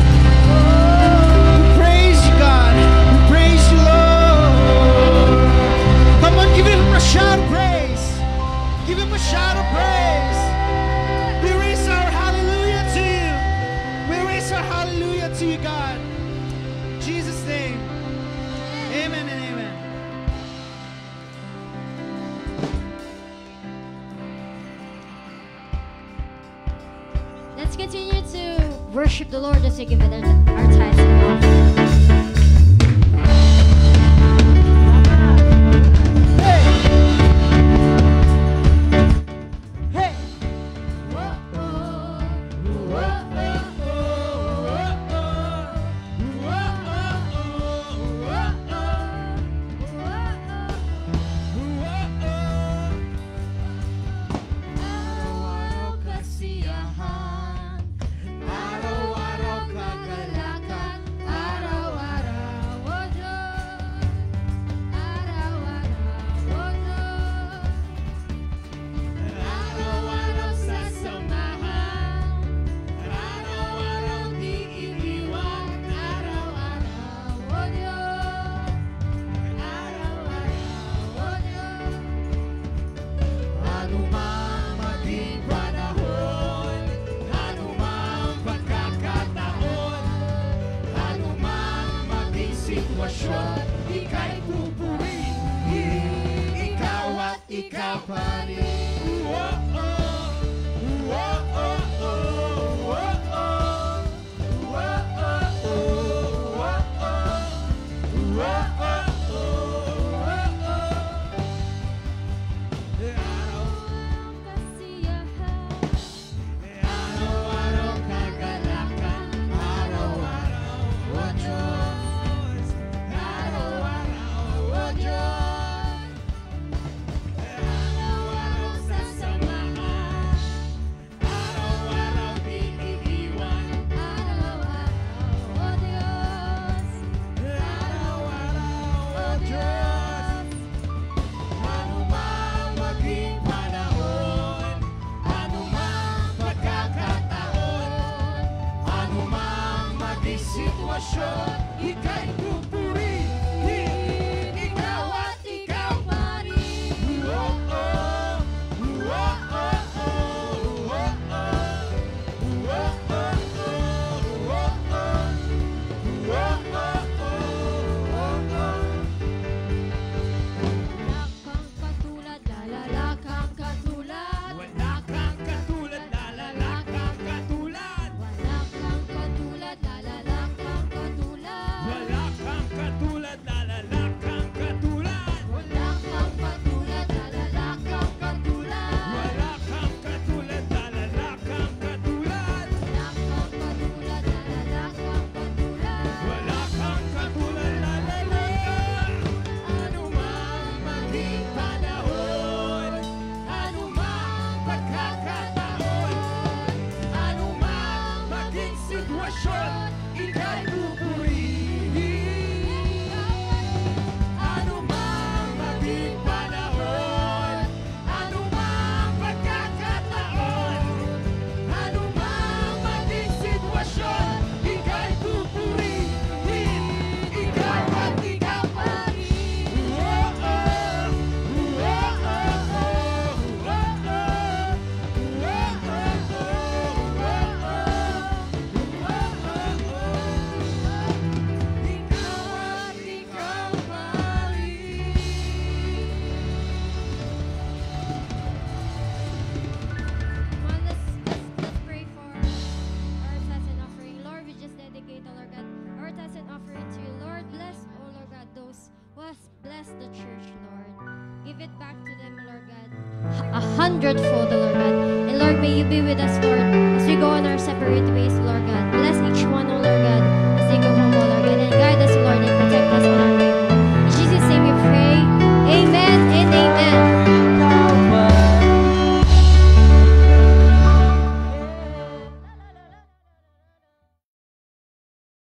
Let's continue to worship the Lord as we give it our tithes and offering. Araw-araw kasiyahan, araw-araw kagalakan, araw-araw o Diyos, araw-araw o Diyos, araw-araw sasamahan, araw-araw di iniwan, araw-araw o Diyos, araw-araw o Diyos. Ano mang maging panahon, ano mang pagkakataon, ano mang maging sitwasyon, ika'y pupurihin, ikaw at ikaw pa rin. Araw-araw kagalakan, araw-araw o Diyos, araw-araw o Diyos, araw-araw sasamahan, araw-araw di iniwan, araw-araw o Diyos, araw-araw o Diyos. Ano mang maging panahon, ano mang pagkakataon, ano mang maging sitwasyon, ika'y pupurihin, ikaw at ikaw pa rin. Wala kang katulad, wala kang katulad, lalala kang katulad. Wala kang katulad, lalala kang katulad. Wala kang katulad, lalala kang katulad. Wala kang katulad, lalala kang katulad. Wala kang katulad, lalala kang katulad. Wala kang katulad, lalala kang katulad. Wala kang katulad, lalala. Ano mang maging panahon, ano mang pagkakataon, ano mang maging sitwasyon, ika'y pupurihin. Ano mang maging panahon, ano mang pagkakataon, ano mang maging sitwasyon, ika'y pupurihin, ikaw at ikaw pa rin. Come on, let's pray for our tithes and offering. Lord, we just dedicate, oh Lord God, our tithes and offering to you. Lord, bless, oh Lord God, those who has blessed the church, Lord. Give it back to them, Lord God, 100-fold, oh Lord God. And Lord, may you be with us, Lord, as we go on our separate ways, Lord God. Bless each one,